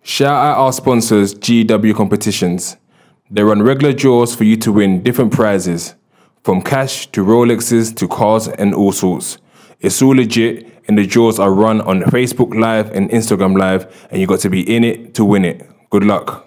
Shout out our sponsors, GW Competitions. They run regular draws for you to win different prizes, from cash to Rolexes to cars and all sorts. It's all legit, and the draws are run on Facebook Live and Instagram Live, and you got to be in it to win it. Good luck.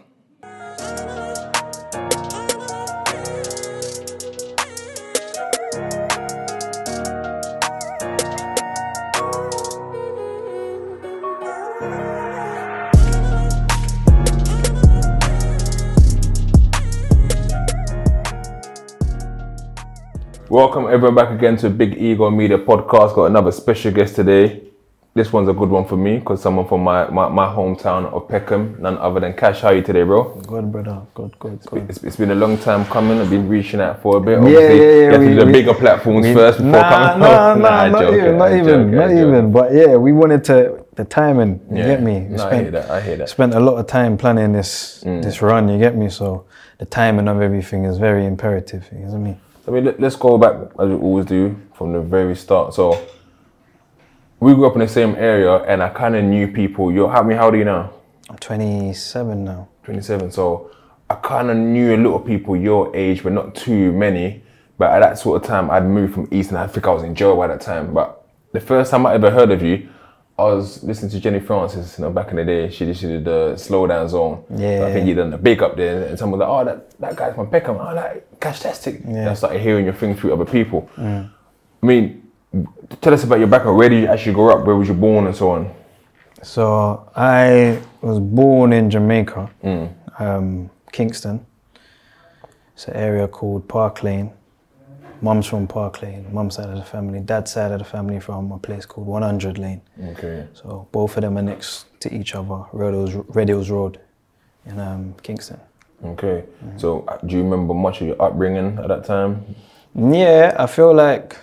Welcome everyone back again to Big Ego Media Podcast. Got another special guest today. This one's a good one for me because someone from my hometown of Peckham, none other than Cashh. How are you today, bro? Good, brother. Good. It's been a long time coming. I've been reaching out for a bit. Obviously, you have to do the bigger platforms first before coming. Not even. But yeah, we wanted to the timing. You get me? I hear that. Spent a lot of time planning this run. You get me? So the timing of everything is very imperative. You know what I mean? I mean, let's go back, as we always do, from the very start. So, we grew up in the same area, and I kind of knew people. How old are you now? I'm 27 now. 27, so I kind of knew a lot of people your age, but not too many. But at that sort of time, I'd moved from East, and I think I was in jail by that time. But the first time I ever heard of you, I was listening to Jenny Francis, back in the day. She did the Slow Down Zone. Yeah. So I think you done the big up there, and someone was like, "Oh, that guy's from Peckham. Oh, like Cashtastic." Yeah. And I started hearing your thing through other people. I mean, tell us about your background. Where did you actually grow up? Where was you born, and so on? So I was born in Jamaica, Kingston. It's an area called Park Lane. Mum's from Park Lane, mum's side of the family. Dad's side of the family from a place called 100 Lane. Okay. So both of them are next to each other, Red Hills Road in Kingston. Okay. So do you remember much of your upbringing at that time? Yeah, I feel like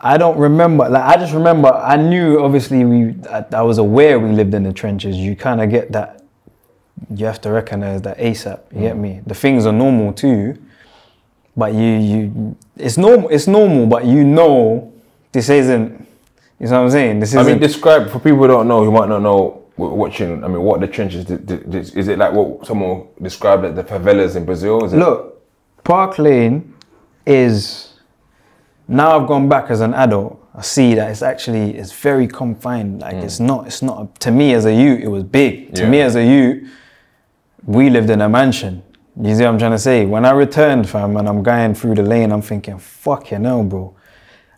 I don't remember. Like I just remember I knew obviously I was aware we lived in the trenches. You kind of get that. You have to recognize that ASAP. You get me? The things are normal too. But it's normal, but this isn't, you know what I'm saying? Describe, for people who don't know, who might not know watching, what the trenches, is it like what someone described as the favelas in Brazil? Look, Park Lane is, now I've gone back as an adult, I see that it's very confined. Like it's not, to me as a youth, it was big. To me as a youth, we lived in a mansion. You see what I'm trying to say? When I returned, fam, and I'm going through the lane, I'm thinking, fuck you know, bro.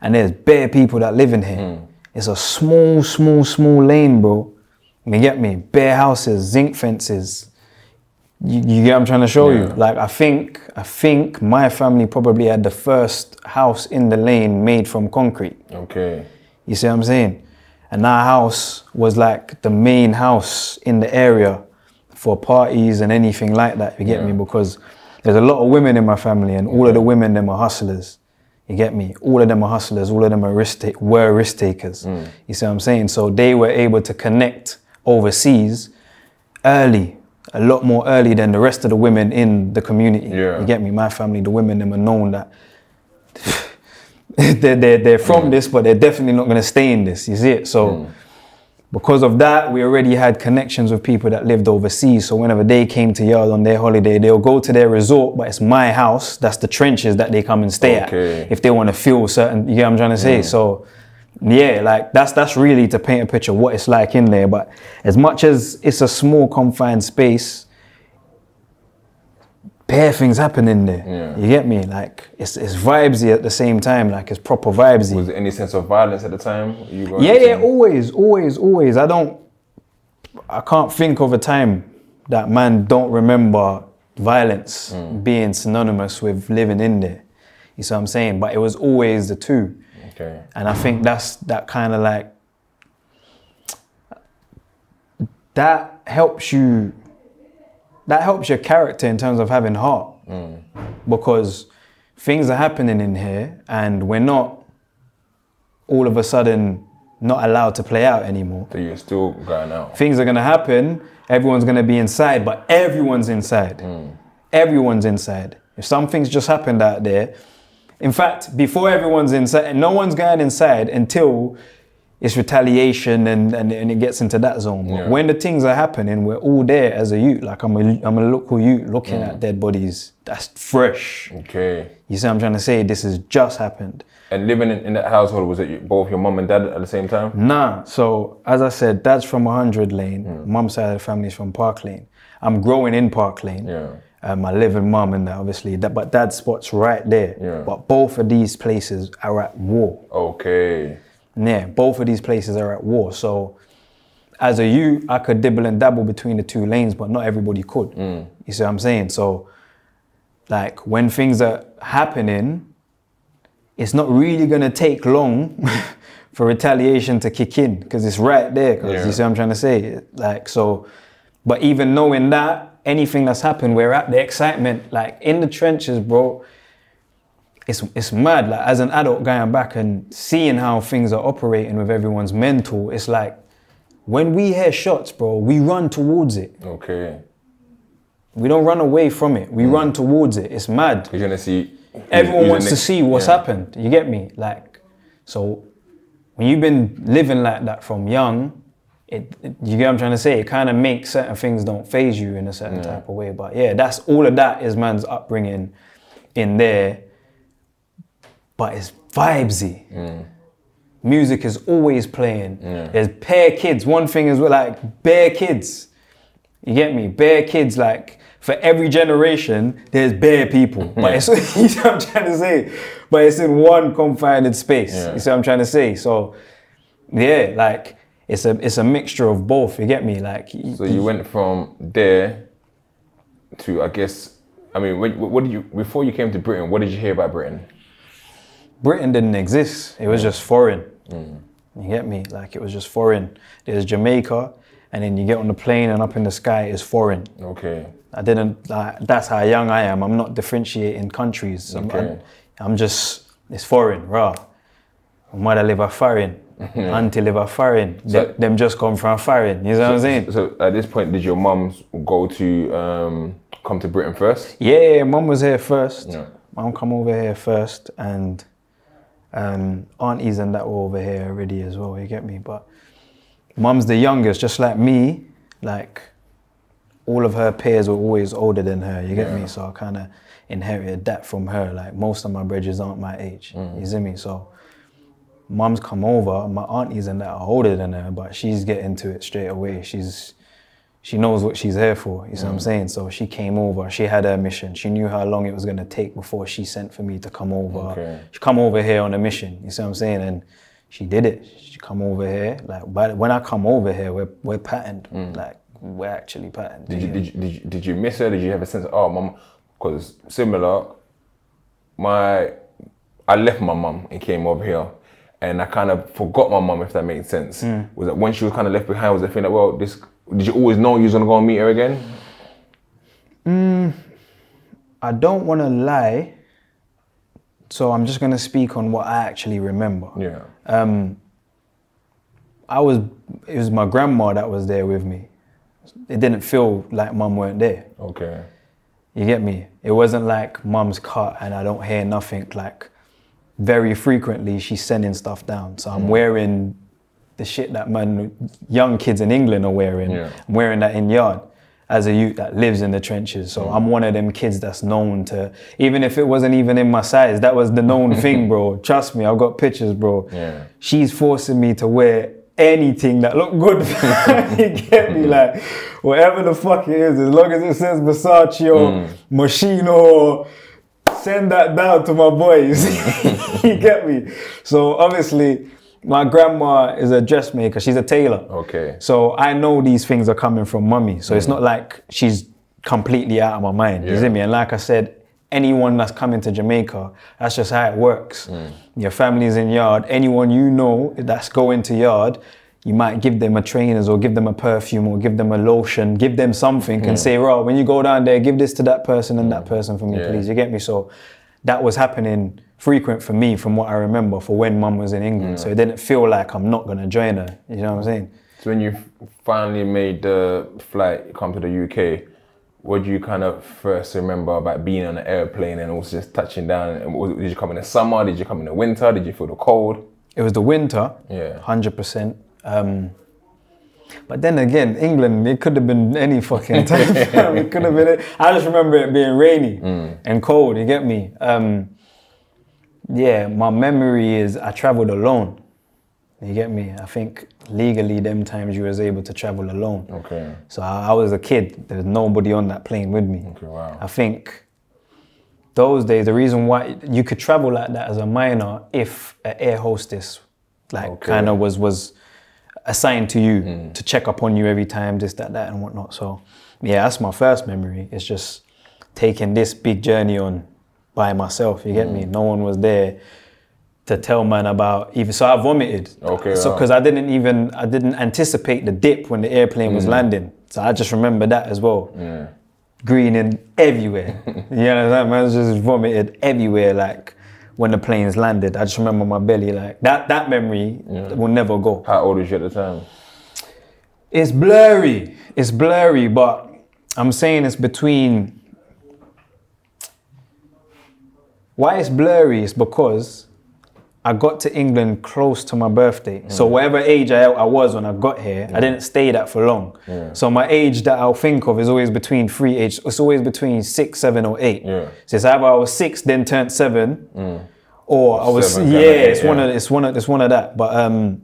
And there's bare people that live in here. It's a small lane, bro. You get me? Bare houses, zinc fences. You get what I'm trying to show you? Like, I think my family probably had the first house in the lane made from concrete. Okay. You see what I'm saying? And that house was like the main house in the area for parties and anything like that, you get me? Because there's a lot of women in my family, and all of the women, them are hustlers. You get me? All of them are hustlers, all of them are risk takers. You see what I'm saying? So they were able to connect overseas early, a lot more early than the rest of the women in the community. You get me? My family, the women, them are known that they're from this, but they're definitely not gonna stay in this, you see it? So because of that, we already had connections with people that lived overseas. So whenever they came to Yard on their holiday, they'll go to their resort, but it's my house. That's the trenches that they come and stay at. If they want to feel certain, you get what I'm trying to say? So yeah, like that's really to paint a picture of what it's like in there. But as much as it's a small confined space, bare things happen in there. You get me? Like it's vibesy at the same time. Like it's proper vibesy. Was there any sense of violence at the time? Always. I can't think of a time that man don't remember violence being synonymous with living in there. You see what I'm saying? But it was always the two. Okay. And I think that kind of like that helps your character in terms of having heart. Because things are happening in here and we're not all of a sudden not allowed to play out anymore. So you're still going out. Things are gonna happen, everyone's gonna be inside, but everyone's inside. Everyone's inside. If something's just happened out there, in fact, before everyone's inside, no one's going inside until it's retaliation and it gets into that zone. But when the things are happening, we're all there as a youth. Like I'm a local youth looking at dead bodies. That's fresh. Okay. You see what I'm trying to say? This has just happened. And living in that household, was it both your mum and dad at the same time? Nah. So as I said, dad's from 100 Lane. Mum's side of the family is from Park Lane. I'm growing in Park Lane. Yeah. I live with mum and that, obviously, but dad's spot's right there. Yeah. But both of these places are at war. Okay. Yeah, both of these places are at war. So as a youth, I could dibble and dabble between the two lanes, but not everybody could. You see what I'm saying? So like when things are happening, it's not really gonna take long for retaliation to kick in because it's right there. Because you see what I'm trying to say? Like, so, but even knowing that, anything that's happened, we're at the excitement, like in the trenches, bro. It's mad, like as an adult going back and seeing how things are operating with everyone's mental, it's like, when we hear shots, bro, we run towards it. Okay. We don't run away from it, we run towards it. It's mad. You're gonna see. Everyone wants to see what's happened, you get me? Like, so when you've been living like that from young, you get what I'm trying to say? It kind of makes certain things don't phase you in a certain type of way. But yeah, that's all of that is man's upbringing in there. But it's vibesy. Music is always playing. There's bare kids. One thing is like bare kids. You get me? Bare kids, like for every generation, there's bare people. But it's, you see what I'm trying to say? But it's in one confined space. You see what I'm trying to say? So yeah, like it's a mixture of both. You get me? Like so you went from there to, I guess, I mean, what did you, before you came to Britain, what did you hear about Britain? Britain didn't exist. It was just foreign. You get me? Like it was just foreign. There's Jamaica, and then you get on the plane and up in the sky is foreign. Okay. I didn't, like, that's how young I am. I'm not differentiating countries. I'm just, it's foreign, raw. Mother live a foreign, auntie live a foreign. So, them just come from foreign, you know what I'm saying? So at this point, did your mum go to, come to Britain first? Yeah, mum was here first. Mum come over here first, and aunties and that were over here already as well, you get me? But mum's the youngest, just like me, like all of her peers were always older than her, you get me? So I kind of inherited that from her. Like most of my brothers aren't my age, you see me? So mum's come over, my aunties and that are older than her, but she's getting to it straight away. She knows what she's here for, you see what I'm saying? So she came over, she had her mission. She knew how long it was gonna take before she sent for me to come over. She come over here on a mission, you see what I'm saying? And she did it. She come over here, like when I come over here, we're patterned, like we're actually patterned. Did you miss her? Did you have a sense of, oh, mum, because similar, I left my mum and came over here. And I kind of forgot my mum, if that makes sense. Was that when she was kind of left behind, was the thing that, well, did you always know you was gonna go and meet her again? I don't want to lie, so I'm just gonna speak on what I actually remember. It was my grandma that was there with me. It didn't feel like mum weren't there. Okay. You get me? It wasn't like mum's cut and I don't hear nothing. Like very frequently she's sending stuff down. So I'm wearing the shit that young kids in England are wearing. I'm wearing that in yard as a youth that lives in the trenches. So I'm one of them kids that's known to, even if it wasn't even in my size, that was the known thing, bro. Trust me, I've got pictures, bro. She's forcing me to wear anything that look good. You get me? Like, whatever the fuck it is, as long as it says Versace or Moschino, send that down to my boys. You get me? So obviously, my grandma is a dressmaker. She's a tailor. Okay. So I know these things are coming from mummy. So it's not like she's completely out of my mind. You see me? And like I said, anyone that's coming to Jamaica, that's just how it works. Your family's in yard. Anyone you know that's going to yard, you might give them a trainers or give them a perfume or give them a lotion, give them something and say, "Raw, when you go down there, give this to that person and that person for me, please." You get me? So that was happening frequent for me from what I remember for when mum was in England. So it didn't feel like I'm not gonna join her. You know what I'm saying? So when you finally made the flight, come to the UK, what do you kind of first remember about being on an airplane and also just touching down? And did you come in the summer? Did you come in the winter? Did you feel the cold? It was the winter. Yeah. 100%. But then again, England, it could have been any fucking time. It could have been. I just remember it being rainy and cold. You get me? Yeah, my memory is I travelled alone. You get me? I think legally, them times you was able to travel alone. Okay. So I was a kid. There was nobody on that plane with me. Okay, wow. I think those days, the reason why you could travel like that as a minor, if an air hostess, like kind of was assigned to you to check up on you every time, this, that, and whatnot. So yeah, that's my first memory. It's just taking this big journey on by myself. You get me? No one was there to tell man about even. So I vomited. Okay. So because I didn't anticipate the dip when the airplane was landing. So I just remember that as well. Yeah. Greening everywhere. You know what I'm saying? Man, I just vomited everywhere. Like when the planes landed, I just remember my belly. Like that memory will never go. How old was you at the time? It's blurry. It's blurry, but I'm saying it's between. Why it's blurry is because I got to England close to my birthday. So whatever age I was when I got here, I didn't stay that for long. So my age that I'll think of is always between 3 ages. It's always between 6, 7 or 8. So it's either I was 6 then turned 7 or I was, it's one of that. But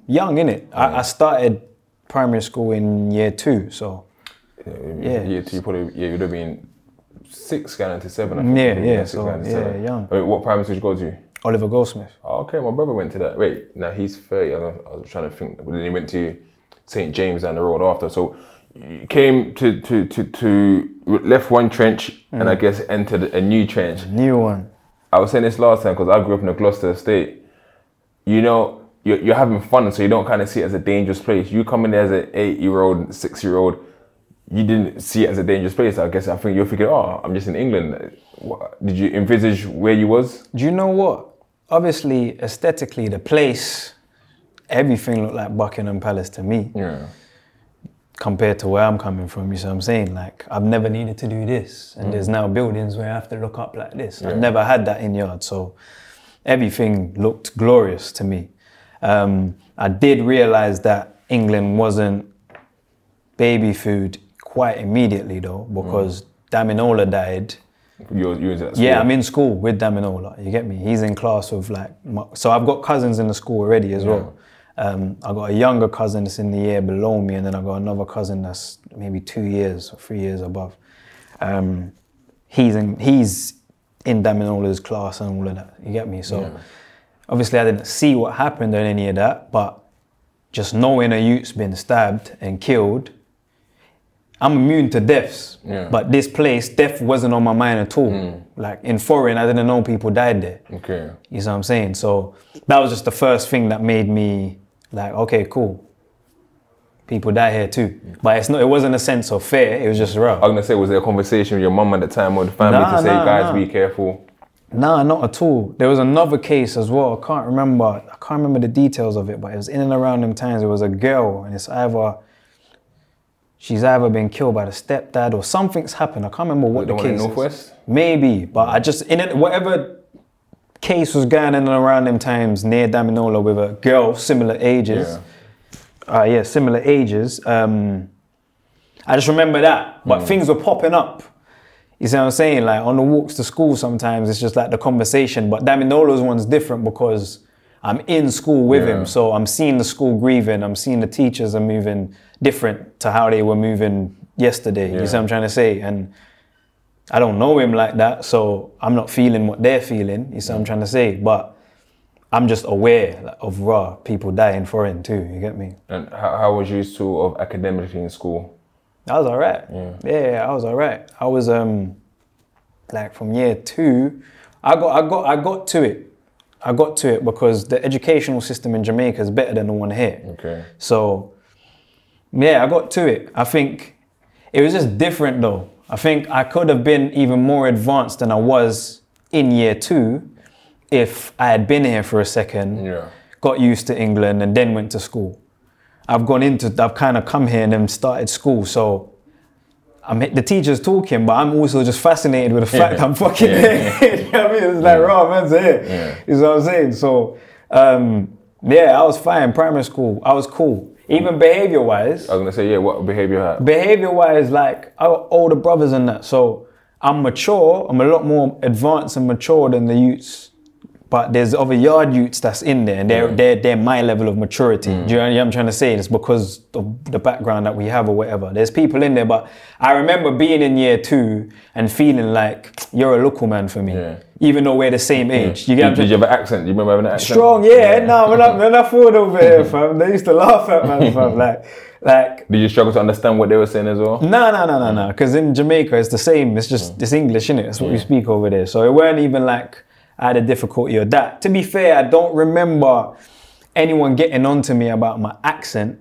young, innit? I started primary school in year 2, so year 2 probably, you'd have been 6 going into 7, I think. So young. Wait, what primary school did you go to? Oliver Goldsmith. Oh, okay, my brother went to that. Wait, now he's 30. I was trying to think. Then he went to St. James down the road after. So you came to left one trench and I guess entered a new trench. New one. I was saying this last time because I grew up in the Gloucester estate. You know, you're having fun, so you don't kind of see it as a dangerous place. You come in there as an 8-year-old, 6-year-old, you didn't see it as a dangerous place. I think you're thinking, oh, I'm just in England. Did you envisage where you was? Do you know what? Obviously, aesthetically, the place, everything looked like Buckingham Palace to me. Yeah. Compared to where I'm coming from, you see what I'm saying? Like, I've never needed to do this. And there's now buildings where I have to look up like this. I've never had that in yard. So everything looked glorious to me. I did realize that England wasn't baby food quite immediately though, because Damilola died. You was at school? Yeah, I'm in school with Damilola, you get me? He's in class with so I've got cousins in the school already as well. I got a younger cousin that's in the year below me, and then I got another cousin that's maybe 2 years or 3 years above. He's in Damilola's class and all of that, you get me? So obviously I didn't see what happened or any of that, but just knowing a youth's been stabbed and killed, I'm immune to deaths, but this place, death wasn't on my mind at all. Like in foreign, I didn't know people died there. Okay. You see what I'm saying? So that was just the first thing that made me like, okay, cool. People die here too. But it wasn't a sense of fear, it was just raw. I was gonna say, was there a conversation with your mum at the time or the family to say, guys, be careful? Nah, not at all. There was another case as well. I can't remember the details of it, but it was in and around them times. It was a girl, and she's either been killed by the stepdad or something's happened. I can't remember what the case is. Northwest? Maybe, but whatever case was going in and around them times near Damilola with a girl similar ages. Similar ages. I just remember that, but things were popping up. You see what I'm saying? Like on the walks to school sometimes it's just like the conversation, but Damilola's one's different because I'm in school with him, so I'm seeing the school grieving, I'm seeing the teachers are moving different to how they were moving yesterday, you see what I'm trying to say? And I don't know him like that, so I'm not feeling what they're feeling, you see what I'm trying to say? But I'm just aware of people dying foreign too, you get me? And how was you sort of academically in school? I was all right. Yeah, I was all right. I was like from year 2, I got to it. I got to it because the educational system in Jamaica is better than the one here. Okay. So yeah, I got to it. I think it was just different though. I think I could have been even more advanced than I was in year 2 if I had been here for a second, got used to England and then went to school. I've kind of come here and then started school, so the teacher's talking, but I'm also just fascinated with the fact I'm fucking here. You know what I mean? It's like, man's here. You know what I'm saying? So, Yeah, I was fine. Primary school, I was cool. Even behavior-wise. I was gonna say, yeah, what behavior had? Behavior-wise, like, I got older brothers and that, so I'm mature. I'm a lot more advanced and mature than the youths. But there's other yard youths that's in there, and they're my level of maturity. Do you know what I'm trying to say? It's because of the background that we have or whatever. There's people in there, but I remember being in year 2 and feeling like you're a local man for me, even though we're the same age. You get Did you have an accent? Do you remember having an accent? Strong, no, when I fought over here, fam, they used to laugh at me, fam. Like, did you struggle to understand what they were saying as well? No. Because in Jamaica, it's the same. It's just it's English, innit? That's what we speak over there. So it weren't even like I had a difficulty with that. To be fair, I don't remember anyone getting on to me about my accent.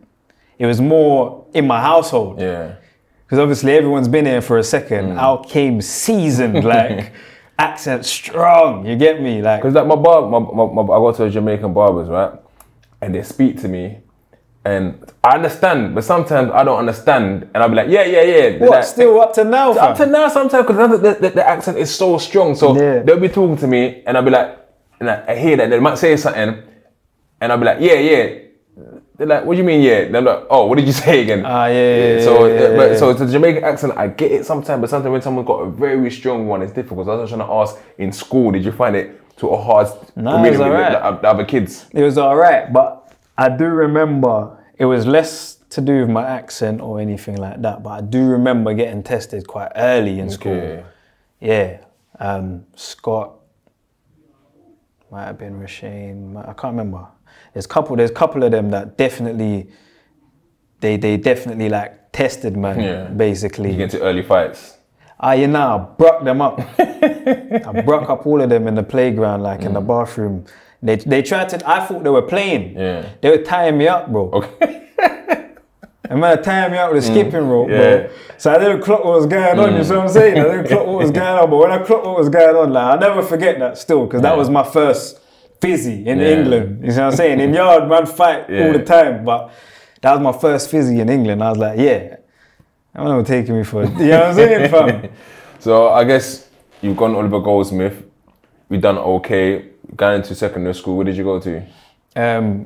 It was more in my household. Yeah. Because obviously everyone's been here for a second. I came seasoned, like accent strong. You get me? Like, because like I go to Jamaican barbers, right? And they speak to me. And I understand, but sometimes I don't understand, and I'll be like, yeah. What, like, still up to now, fam? Up to now sometimes, because the accent is so strong, so they'll be talking to me, and I'll be like, and I hear that, they might say something, and I'll be like, yeah. They're like, what do you mean, yeah? They're like, oh, what did you say again? So the Jamaican accent, I get it sometimes, but sometimes when someone's got a very strong one, it's difficult. So I was trying to ask, in school, did you find it sort of hard communicating with the other kids? It was all right, but I do remember it was less to do with my accent or anything like that, but I do remember getting tested quite early in school. Yeah. Scott, might have been Rashane, I can't remember. There's a couple of them that definitely, they definitely like tested, man, basically. You get to early fights? I broke them up. I broke up all of them in the playground, like in the bathroom. They tried to, I thought they were playing. Yeah. They were tying me up, bro. Okay. And man, tying me up with a skipping rope, bro. So I didn't clock what was going on, you see what I'm saying? I didn't clock what was going on, but when I clocked what was going on, like, I'll never forget that still, because that was my first fizzy in England. You see what I'm saying? In yard, man, fight all the time, but that was my first fizzy in England. I was like, I'm not taking me for it. You know what I'm saying, fam? So I guess you've gone Oliver Goldsmith, we've done okay. Going into secondary school, where did you go to?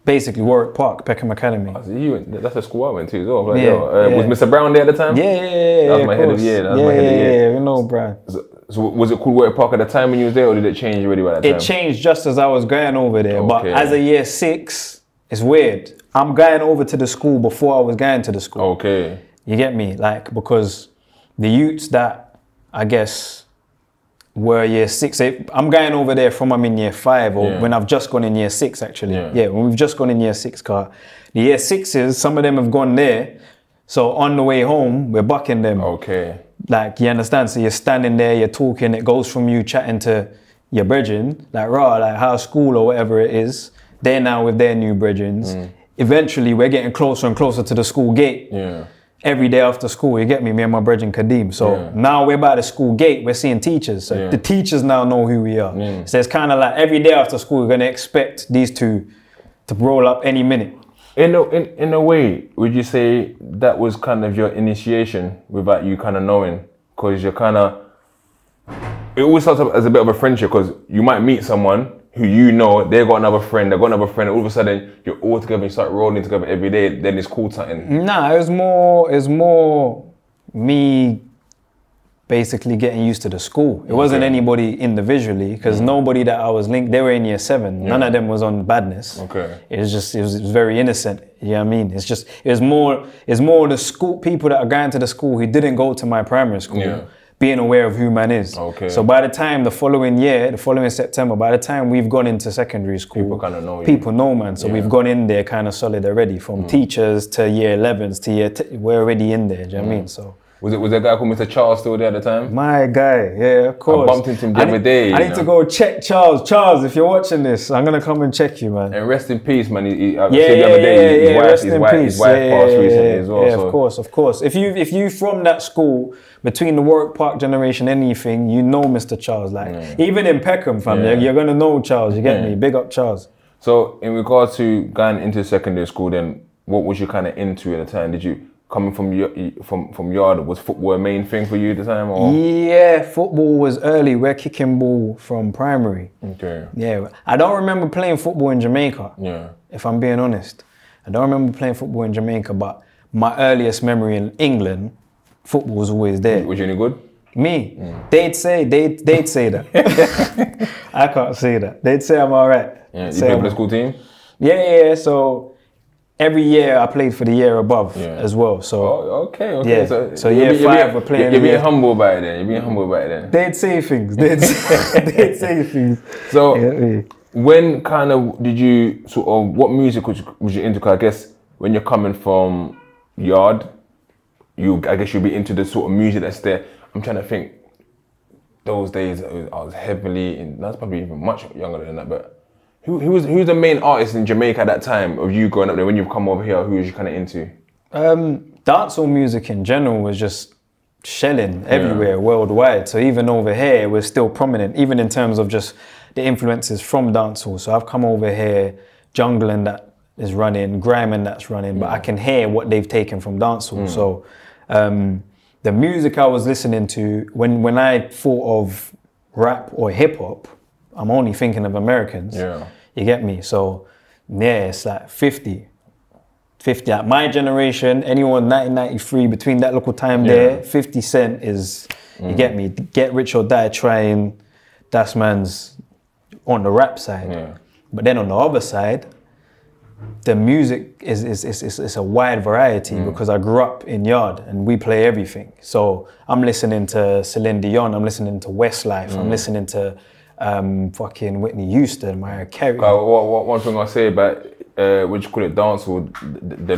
Basically Warwick Park, Peckham Academy. That's a school I went to as well. Like, was Mr. Brown there at the time? Yeah. That was my head of year. Yeah, we know Brown. So was it called Warwick Park at the time when you was there, or did it change already by that time? It changed just as I was going over there. But as a year 6, it's weird. I'm going over to the school before I was going to the school. Okay. You get me? Like, because the youths that, I guess, were year 6. I'm going over there from I'm in year 5, or when I've just gone in year 6, actually. Yeah, when we've just gone in year 6, car. The year 6s, some of them have gone there. So on the way home, we're bucking them. Okay. Like, you understand? So you're standing there, you're talking, it goes from you chatting to your brethren, like, like how's school or whatever it is. They're now with their new brethrens. Eventually, we're getting closer and closer to the school gate. Yeah. Every day after school, you get me and my brethren Kadeem. So now we're by the school gate, we're seeing teachers. So the teachers now know who we are. So it's kind of like every day after school, we're going to expect these two to roll up any minute. In a way, would you say that was kind of your initiation without you kind of knowing? Because you're kind of, it always starts up as a bit of a friendship, because you might meet someone who you know, they've got another friend, all of a sudden you're all together, you start rolling together every day, then it's cool something. Nah, it was more me basically getting used to the school. It wasn't anybody individually, because nobody that I was linked, they were in year 7. None of them was on badness. Okay. It was very innocent. You know what I mean? It's more the school people that are going to the school who didn't go to my primary school. Yeah. Being aware of who man is. Okay. So by the time the following September, by the time we've gone into secondary school, people kind of know you. People know, man. So we've gone in there kind of solid already, from teachers to year 11s to year we're already in there. Do you know what I mean? So. Was there a guy called Mr. Charles still there at the time? My guy, yeah, of course. I bumped into him the other day. I need to go check Charles. Charles, if you're watching this, I'm gonna come and check you, man. And rest in peace, man. I said the other day, his wife passed recently as well. Yeah, so. Of course. If you from that school, between the Warwick Park generation, anything, you know Mr. Charles. Like, even in Peckham, fam, you're gonna know Charles. You get me? Big up Charles. So, in regards to going into secondary school, then what was you kind of into at the time? coming from yard, was football a main thing for you at the time? Or? Yeah, football was early. We're kicking ball from primary. Okay. Yeah, I don't remember playing football in Jamaica. Yeah. If I'm being honest, I don't remember playing football in Jamaica, but my earliest memory in England, football was always there. Was you any good? Me, they'd say that. I can't say that. They'd say I'm all right. Yeah. You played for the school team? Yeah. So every year I played for the year above as well. So okay. Yeah. So year 5 we're playing. You're being humble about it then. You're being humble about it then. They'd say things. They'd say things. So when kind of did you sort of, what music was you into? 'Cause I guess when you're coming from yard, I guess you'll be into the sort of music that's there. I'm trying to think. Those days I was heavily in. That's probably even much younger than that. But who's the main artist in Jamaica at that time of you growing up there? When you've come over here, who was you kind of into? Dancehall music in general was just shelling everywhere worldwide. So even over here, we're still prominent, even in terms of just the influences from dancehall. So I've come over here, jungling that is running, grime that's running, but I can hear what they've taken from dancehall. So the music I was listening to, when I thought of rap or hip hop, I'm only thinking of Americans. Yeah. You get me? So yeah, it's like 50. Like my generation, anyone 1993, between that local time there, 50 Cent is, you get me? Get Rich or Die Trying, that's man's on the rap side. Yeah. But then on the other side, the music is a wide variety because I grew up in yard and we play everything. So I'm listening to Celine Dion, I'm listening to Westlife, I'm listening to fucking Whitney Houston, Mariah Carey. One thing I say about what you call it, dancehall, they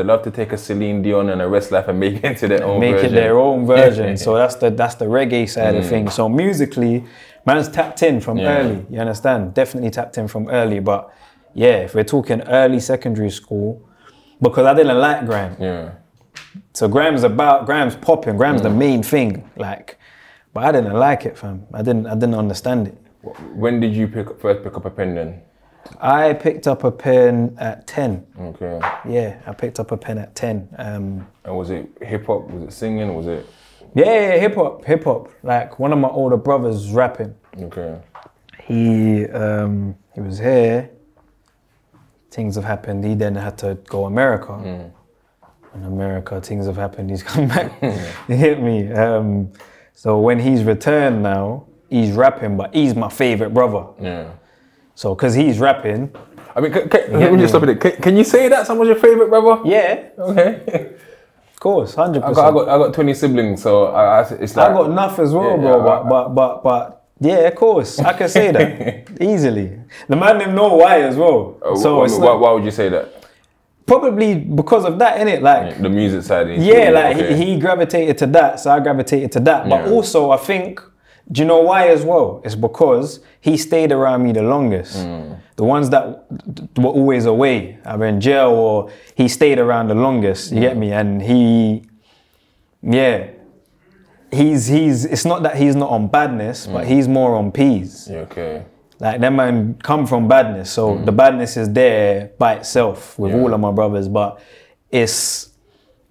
love to take a Celine Dion and a Westlife and make it into their own version. Make it their own version. So that's the reggae side of things. So musically, man's tapped in from early. You understand? Definitely tapped in from early. But yeah, if we're talking early secondary school, because I didn't like grime. Yeah. So grime's popping. Grime's the main thing. Like, but I didn't like it, fam. I didn't understand it. When did you first pick up a pen then? I picked up a pen at 10. Okay. Yeah, I picked up a pen at 10. And was it hip hop? Was it singing? Was it? Yeah, hip hop. Like one of my older brothers was rapping. Okay. He was here. Things have happened. He then had to go America. In America, things have happened. He's come back. You hit me. So when he's returned now, he's rapping, but he's my favorite brother. Yeah. So because he's rapping. I mean, let me just stop it. Can you say that someone's your favorite brother? Yeah. Okay. Of course, 100%. I got 20 siblings, so it's like. I got enough as well, bro. But yeah, of course, I can say that easily. The man didn't know why as well. So it's like, why would you say that? Probably because of that, innit? Like the music side. Yeah, like he gravitated to that, so I gravitated to that. But also, I think, do you know why as well? It's because he stayed around me the longest. The ones that were always away, either in jail or he stayed around the longest. You get me? And it's not that he's not on badness, but he's more on peas. Yeah, okay. Like that man come from badness, so the badness is there by itself with all of my brothers, but it's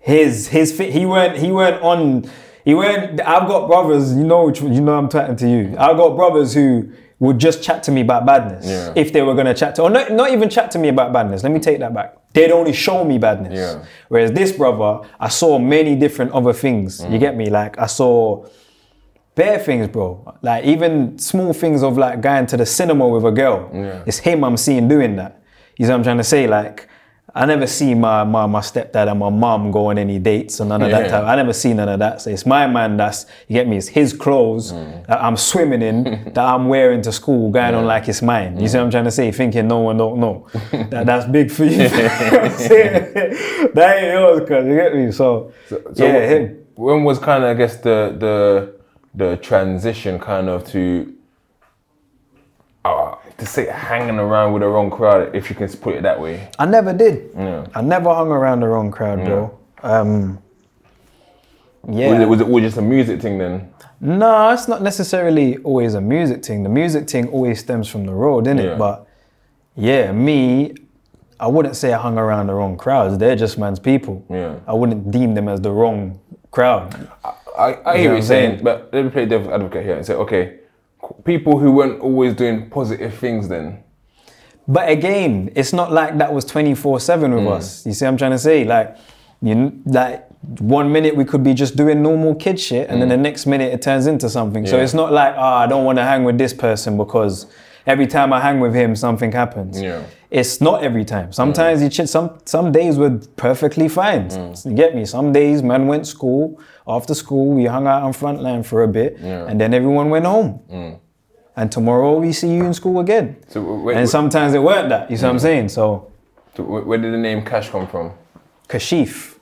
he weren't on. I've got brothers, you know I'm talking to you. I've got brothers who would just chat to me about badness if they were gonna chat to, or not even chat to me about badness. Let me take that back. They'd only show me badness. Yeah. Whereas this brother, I saw many different other things. You get me? Like I saw bare things, bro. Like even small things of like going to the cinema with a girl. Yeah. It's him I'm seeing doing that. You know what I'm trying to say? Like I never see my stepdad and my mom go on any dates or none of that type. I never see none of that. So it's my man you get me, it's his clothes that I'm swimming in, that I'm wearing to school, going on like it's mine. You see what I'm trying to say? Thinking no one don't know. That's big for you. That ain't yours, cuz, you get me? So yeah, him. When was kind of, I guess, the transition kind of to say hanging around with the wrong crowd, if you can put it that way? I never did. Yeah. I never hung around the wrong crowd, bro. Was it always just a music thing then? No, it's not necessarily always a music thing. The music thing always stems from the road, innit? Yeah. But yeah, me, I wouldn't say I hung around the wrong crowds. They're just man's people. Yeah. I wouldn't deem them as the wrong crowd. I hear what you're saying, but let me play devil's advocate here and say, okay, people who weren't always doing positive things then. But again, it's not like that was 24/7 with us. You see what I'm trying to say? Like, like 1 minute we could be just doing normal kid shit, and then the next minute it turns into something. So it's not like, I don't want to hang with this person because every time I hang with him, something happens. Yeah. It's not every time. Sometimes some days were perfectly fine. You get me? Some days, man went school. After school, we hung out on Frontline for a bit, and then everyone went home. And tomorrow we see you in school again. So and sometimes it weren't that. You see what I'm saying? So where did the name Cashh come from? Kashif.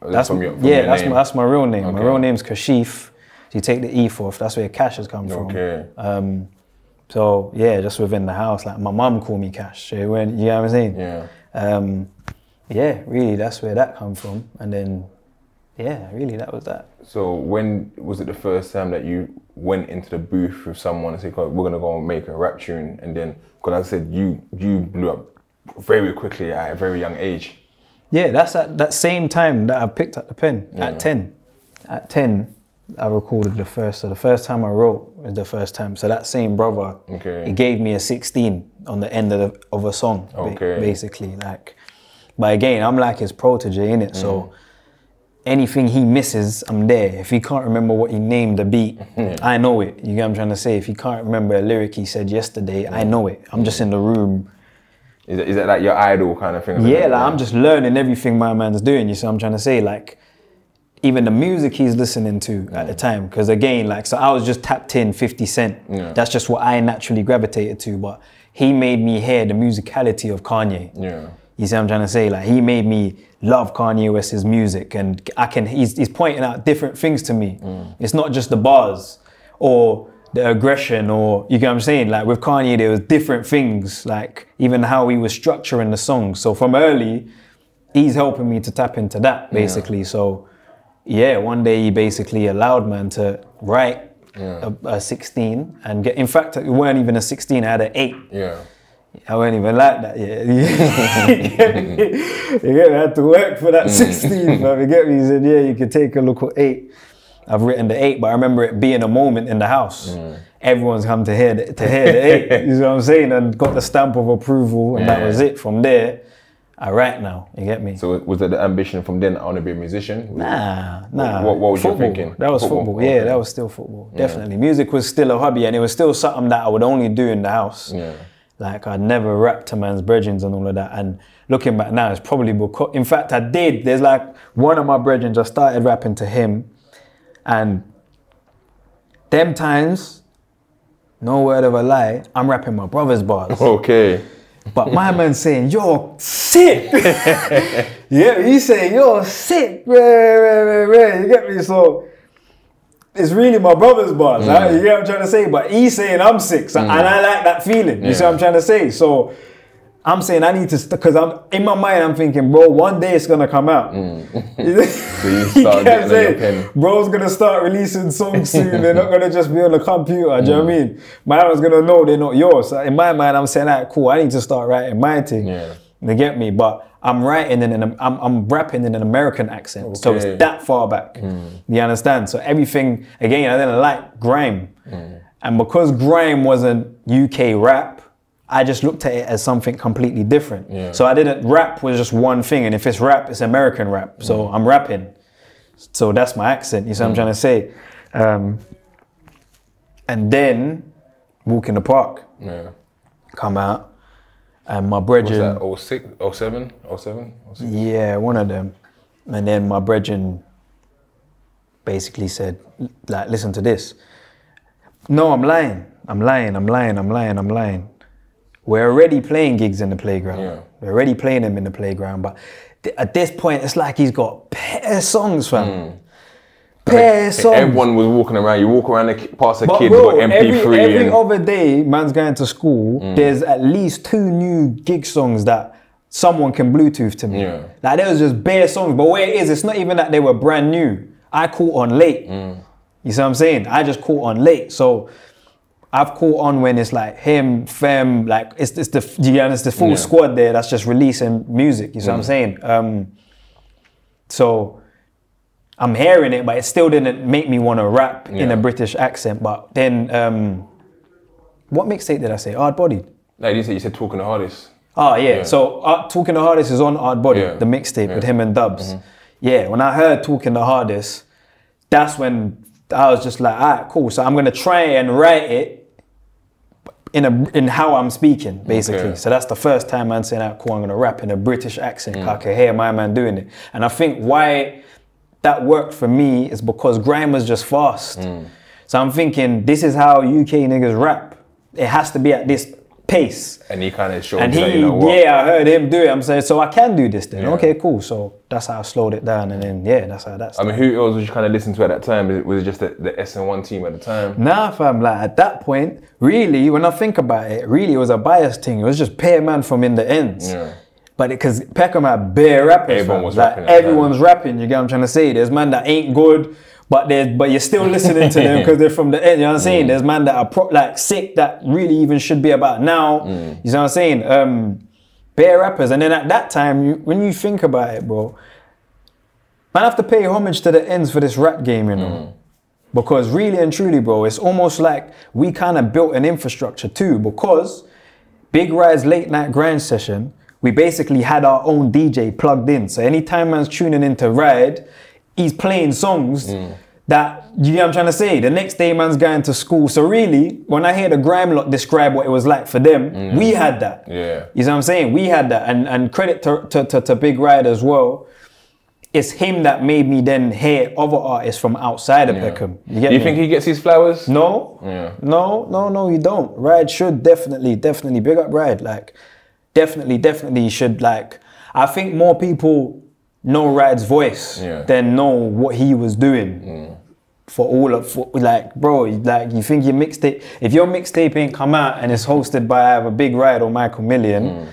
That's from your name? That's my real name. Okay. My real name's Kashif. So you take the E off. That's where Cashh has come from. Okay. So yeah, just within the house, like my mum called me Cashh. You know what I'm saying? Yeah. Yeah, really, that's where that come from. And then, yeah, really, that was that. So when was it the first time that you went into the booth with someone and said, we're gonna go and make a rap tune? And then, because I said you blew up very quickly at a very young age. Yeah, that's at that same time that I picked up the pen, at 10. At 10, I recorded the first. So the first time I wrote was the first time. So that same brother, he gave me a 16 on the end of a song, basically. Like, but again, I'm like his protege, innit? So anything he misses, I'm there. If he can't remember what he named the beat, I know it. You get what I'm trying to say? If he can't remember a lyric he said yesterday, I know it. I'm just in the room. Is that like your idol kind of thing? Yeah, like I'm just learning everything my man's doing. You see what I'm trying to say? Like, even the music he's listening to at the time. Because again, like, so I was just tapped in 50 Cent. That's just what I naturally gravitated to. But he made me hear the musicality of Kanye. You see what I'm trying to say? Like, he made me love Kanye West's music, and he's pointing out different things to me. It's not just the bars or the aggression, or, you get what I'm saying? Like, with Kanye, there was different things, like even how he was structuring the songs. So from early, he's helping me to tap into that, basically. So yeah, one day he basically allowed man to write a 16 and get, in fact, it weren't even a 16, I had an 8. I weren't even like that yet. You get me? I had to work for that 16, bro. You get me? He said, yeah, you can take a look at 8. I've written the 8, but I remember it being a moment in the house. Everyone's come to hear the 8. You know what I'm saying? And got the stamp of approval, and that was it. From there, I write now. You get me? So was that the ambition from then? I want to be a musician? Nah. What was football. you thinking? That was football. Yeah, that was still football. Definitely. Music was still a hobby, and it was still something that I would only do in the house. Like, I'd never rap to man's brethrens and all of that. And looking back now, it's probably because, in fact, I did. There's like one of my brethrens, I started rapping to him. And them times, no word of a lie, I'm rapping my brother's bars. Okay. But my man's saying, you're sick. Yeah, he's saying, you're sick. You get me? So it's really my brother's bars. You get what I'm trying to say? But he's saying I'm sick. So, and I like that feeling. You see what I'm trying to say? So I'm saying I need to, because I'm in my mind, I'm thinking, bro, one day it's gonna come out. So you start getting on your pen. Bro's gonna start releasing songs soon. They're not gonna just be on the computer. Do you know what I mean? My man's gonna know they're not yours. So in my mind, I'm saying, all right, cool. I need to start writing my thing. They get me, but I'm writing I'm rapping in an American accent. So it's that far back. You understand? So everything, again, I didn't like grime, and because grime wasn't UK rap, I just looked at it as something completely different. So I didn't, rap was just one thing, and if it's rap, it's American rap. So I'm rapping. So that's my accent, you see what I'm trying to say? And then, Walk in the Park. Come out, and my brethren... Was that 06, 07, 07? Yeah, one of them. And then my brethren basically said, like, listen to this. No, I'm lying. We're already playing gigs in the playground. We're already playing them in the playground. But at this point, it's like he's got pair songs, fam. Pair songs. Everyone was walking around. You walk around past a kid who's got MP3. Every other day, man's going to school, there's at least 2 new gig songs that someone can Bluetooth to me. Like, there was just bare songs. But where it is, it's not even that they were brand new. I caught on late. You see what I'm saying? I just caught on late. So I've caught on when it's like him, Fem, like it's the it's the full squad there that's just releasing music. You see what I'm saying? So I'm hearing it, but it still didn't make me want to rap in a British accent. But then, what mixtape did I say? Hard Bodied. No, you said Talking the Hardest. Oh yeah. So Talking the Hardest is on Hard Bodied, the mixtape with him and Dubs. Yeah. When I heard Talking the Hardest, that's when I was just like, alright, cool. So I'm gonna try and write it in how I'm speaking, basically. Okay. So that's the first time I'm saying, cool, I'm gonna rap in a British accent. I can hear my man doing it. And I think why that worked for me is because grime was just fast. So I'm thinking, this is how UK niggas rap. It has to be at this pace. And he kind of showed and you that, you know what? Yeah, I heard him do it. I'm saying, so I can do this then. Okay, cool. So that's how I slowed it down. And then, that's how that's. I mean, who else was you kind of listening to at that time? Was it just the SN1 team at the time? Nah, fam, like at that point, really, when I think about it, really it was a bias thing. It was just pay man from in the ends. Yeah. But because Peckham had bare rappers, everyone was like, rapping. Everyone's rapping, you get what I'm trying to say? There's man that ain't good, but you're still listening to them because they're from the end, you know what I'm saying? There's man that are like sick that really even should be about now, you know what I'm saying? Bare rappers. And then at that time, when you think about it, bro, man have to pay homage to the ends for this rap game, you know? Because really and truly, bro, it's almost like we kind of built an infrastructure too, because Big Ride's late night grind session, we basically had our own DJ plugged in. So anytime man's tuning into Ride, he's playing songs that, you know what I'm trying to say? The next day man's going to school. So really, when I hear the grime lot describe what it was like for them, we had that. Yeah. You know what I'm saying? We had that. And credit to Big Ride as well. It's him that made me then hear other artists from outside of Peckham. You get Do you me? think he gets his flowers? No. Yeah. No, you don't. Ride should definitely big up Ride. Like, definitely should, like, I think more people know Ride's voice than know what he was doing like, bro, like, you think your mixtape, if your mixtape ain't come out and it's hosted by either Big Ride or Michael Million,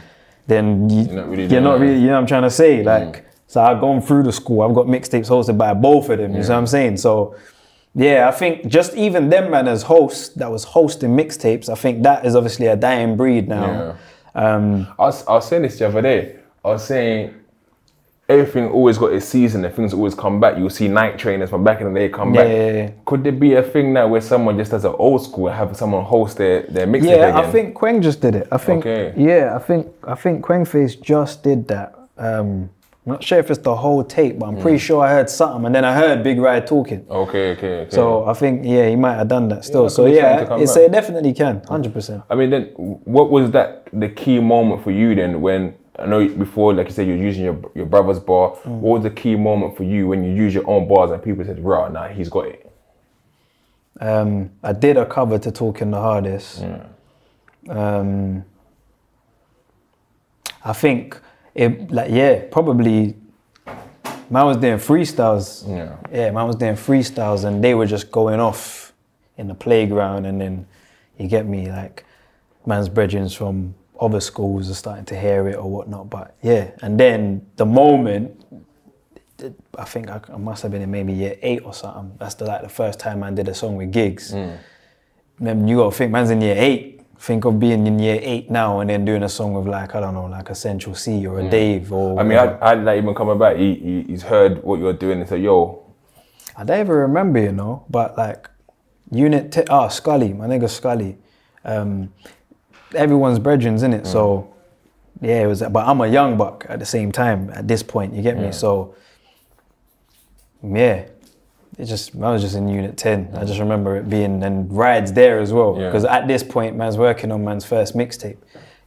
then you're not really, you know what I'm trying to say? Like, so I've gone through the school, I've got mixtapes hosted by both of them, you know what I'm saying? So, yeah, I think just even them man as hosts that was hosting mixtapes, I think that is obviously a dying breed now. I was saying this the other day. I was saying everything always got its season and things always come back. You'll see night trainers from back in the day come back. Yeah. Could there be a thing now where someone just does an old school and have someone host their mixtape again? Yeah, I think Queng just did it. I think I think Queng Face just did that. I'm not sure if it's the whole tape, but I'm pretty sure I heard something and then I heard Big Ride talking. Okay. So I think, he might have done that still. It definitely can, 100%. I mean, then what was the key moment for you then when, I know before, like you said, you're using your brother's bar. What was the key moment for you when you use your own bars and people said, right, nah, he's got it? I did a cover to Talking the Hardest. I think, probably, man was doing freestyles. Man was doing freestyles and they were just going off in the playground, and then, you get me, like, man's brethren from other schools are starting to hear it or whatnot, but and then the moment, I think I must have been in maybe year 8 or something, that's the first time I did a song with Gigs. Then you gotta think, man's in year 8, think of being in year 8 now and then doing a song with like, I don't know, like a Central C or a Dave or... I mean, I'd like even coming back, he's heard what you're doing and said, yo. I don't even remember, you know, but like, Scully, my nigga Scully. Everyone's brethren's in it, so it was. But I'm a young buck at the same time. At this point, you get me. So I was just in Unit 10. I just remember it being, and Ride's there as well, because at this point, man's working on man's first mixtape.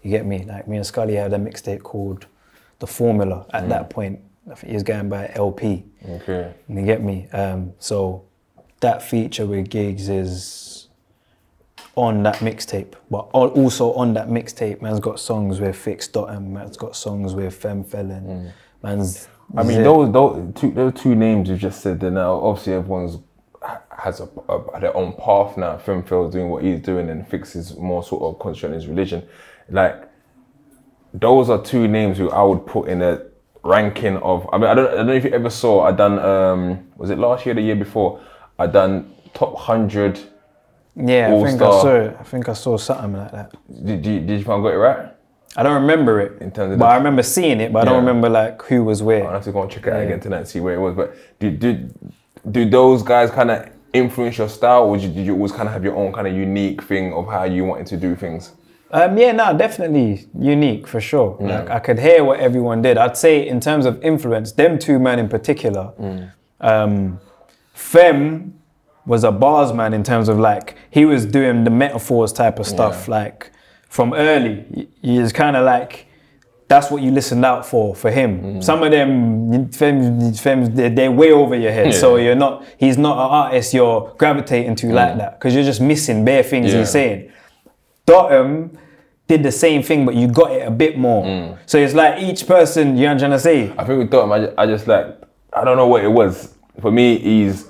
You get me? Like me and Scully had a mixtape called The Formula. At that point, I think he was going by LP. Okay. You get me? So that feature with Gigs is on that mixtape, but also on that mixtape, man's got songs with Fix Dot'em, man's got songs with Fem Felon, man's... I mean, those two names you just said, then now obviously everyone's has their own path now. Fem Felon's doing what he's doing and Fix is more sort of concentrating on his religion. Like, those are two names who I would put in a ranking of, I mean, I don't know if you ever saw, I done, was it last year or the year before? I done top 100 Yeah, I think I saw it. I think I saw something like that. Did you find got it right? I don't remember it, in terms of but I remember seeing it, but I don't remember like who was where. I'll have to go and check it out again tonight and see where it was. But do those guys kind of influence your style, or did you always kind of have your own kind of unique thing of how you wanted to do things? Yeah, no, definitely unique for sure. Like I could hear what everyone did. I'd say in terms of influence, them two men in particular, Fem was a bars man in terms of like, he was doing the metaphors type of stuff, like from early. He was kind of like, that's what you listened out for him. Some of them, Fems, they're way over your head. So he's not an artist you're gravitating to like that, because you're just missing bare things he's saying. Dot'em did the same thing, but you got it a bit more. So it's like each person, you know what I'm trying to say? I think with Dot'em, I just like, I don't know what it was. For me, he's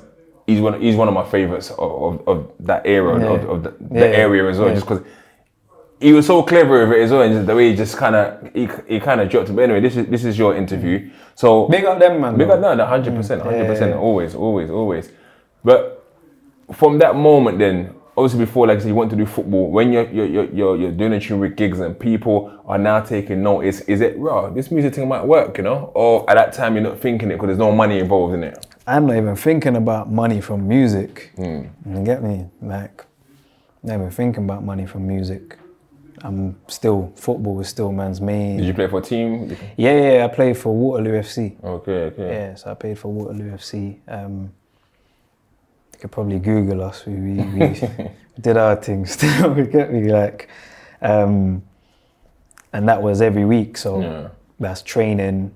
one of my favorites of that era, of the area as well, just because he was so clever with it as well, and just the way he just kind of, he kind of dropped it. But anyway, this is your interview. So big up them, man. Big up them, 100%, always. But from that moment then, obviously before, like I said, you want to do football, when you're doing a tune with gigs and people are now taking notice, is it, raw, this music thing might work, you know? Or at that time you're not thinking it because there's no money involved in it? I'm not even thinking about money from music. You get me? Like, not even thinking about money from music. Football is still man's main. Did you play for a team? Yeah, I played for Waterloo FC. Okay. Yeah, so I played for Waterloo FC. You could probably Google us. We did our things. You get me? Like, and that was every week. So that's training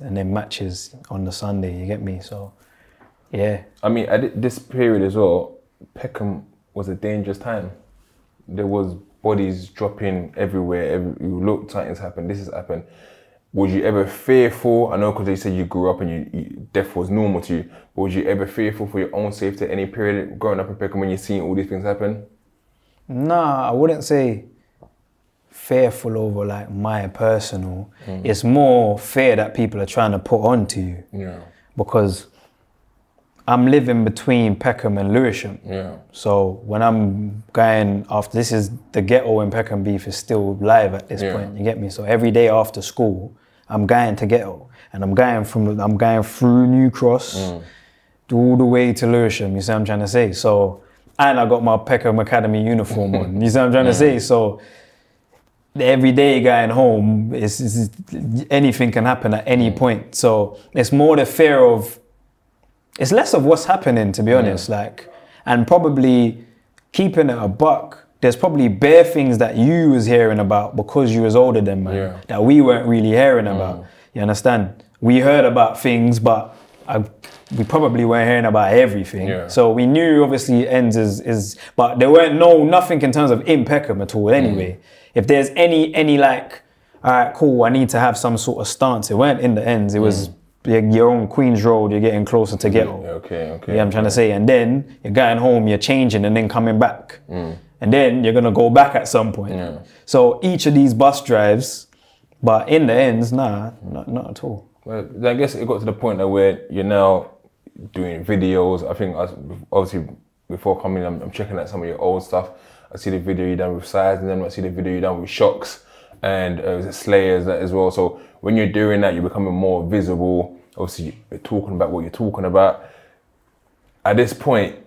and then matches on the Sunday. You get me? So, yeah. I mean, at this period as well, Peckham was a dangerous time. There was bodies dropping everywhere. You look, something's happened. This has happened. Was you ever fearful? I know because they said you grew up and death was normal to you. But was you ever fearful for your own safety at any period growing up in Peckham when you're seeing all these things happen? Nah, I wouldn't say fearful over like my personal. It's more fear that people are trying to put onto you. Yeah. Because I'm living between Peckham and Lewisham. Yeah. So when I'm going after, this is the ghetto in Peckham beef is still live at this point, you get me? So every day after school, I'm going to ghetto and I'm going through New Cross all the way to Lewisham, you see what I'm trying to say? So, and I got my Peckham Academy uniform on, you see what I'm trying to say? So every day going home, anything can happen at any point. So it's more the fear of, it's less of what's happening, to be honest, like, and probably keeping it a buck. There's probably bare things that you was hearing about because you was older than me, that we weren't really hearing about. You understand? We heard about things, but we probably weren't hearing about everything. So we knew obviously ends is, but there weren't nothing in terms of in Peckham at all anyway. If there's any like, all right, cool, I need to have some sort of stance. It weren't in the ends, it was you're on Queen's Road, you're getting closer to ghetto. Okay. Yeah, I'm trying to say. And then you're going home, you're changing and then coming back. And then you're going to go back at some point. So each of these bus drives, but in the ends, nah, not at all. Well, I guess it got to the point where you're now doing videos. I think obviously before coming, I'm checking out some of your old stuff. I see the video you done with Size, and then I see the video you done with Shocks and Slayers as well. So when you're doing that, you're becoming more visible. Obviously, you're talking about what you're talking about. At this point,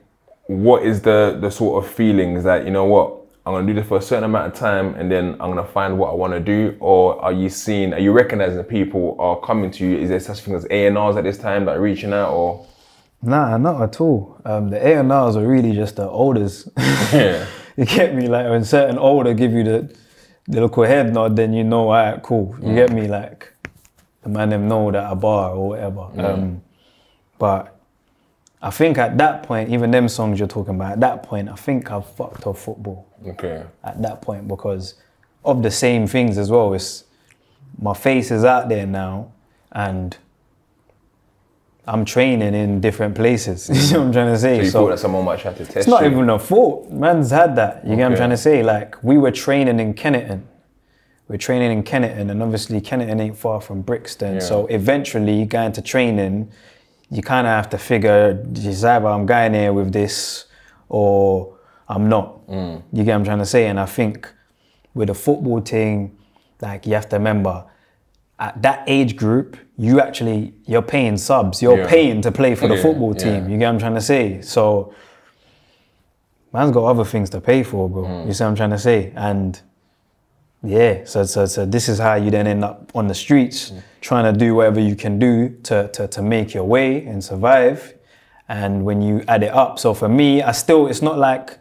what is the sort of feelings that, you know what, I'm gonna do this for a certain amount of time and then I'm gonna find what I wanna do? Or are you recognizing that people are coming to you? Is there such thing as A&Rs at this time, like reaching out, or? Nah, not at all. The A&Rs are really just the olders. You get me? Like when certain older give you the little head nod, then you know, all right, cool. You get me? Like, the man them know that a bar or whatever. But I think at that point, even them songs you're talking about, at that point, I think I've fucked off football. Okay. At that point, because of the same things as well. It's, my face is out there now and I'm training in different places. You know what I'm trying to say? So you thought that someone might try to test you? It's not even a fault. Man's had that. You get what I'm trying to say? Like, we were training in Kenneton. We're training in Kenneton, and obviously Kenneton ain't far from Brixton. So eventually, going to training, you kind of have to figure, it's either I'm going here with this, or I'm not. You get what I'm trying to say? And I think with the football thing, like you have to remember, at that age group, you're paying subs. You're paying to play for the football team. You get what I'm trying to say? So, man's got other things to pay for, bro. You see what I'm trying to say? And yeah, so this is how you then end up on the streets, trying to do whatever you can do to make your way and survive. And when you add it up, so for me, it's not like,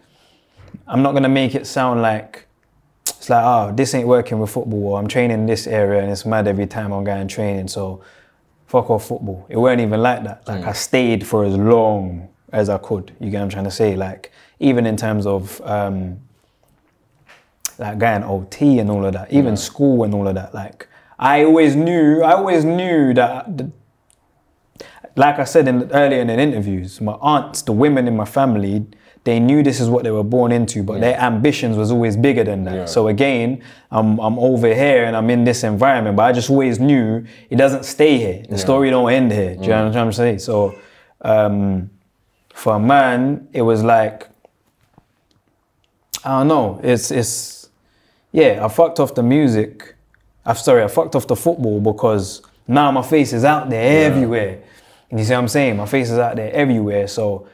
I'm not gonna make it sound like, it's like, oh, this ain't working with football, or I'm training in this area and it's mad every time I'm going training, so fuck off football. It weren't even like that. Like I stayed for as long as I could, you get what I'm trying to say? Like, even in terms of like going OT and all of that, even school and all of that, like I always knew that, like I said earlier in the interviews, my aunts, the women in my family, they knew this is what they were born into, but their ambitions was always bigger than that. So again, I'm over here and I'm in this environment, but I just always knew it doesn't stay here. The story don't end here. Do you know what I'm trying to say? So for a man, it was like, I don't know, I fucked off the music. I fucked off the football because now my face is out there everywhere. And you see what I'm saying? My face is out there everywhere. So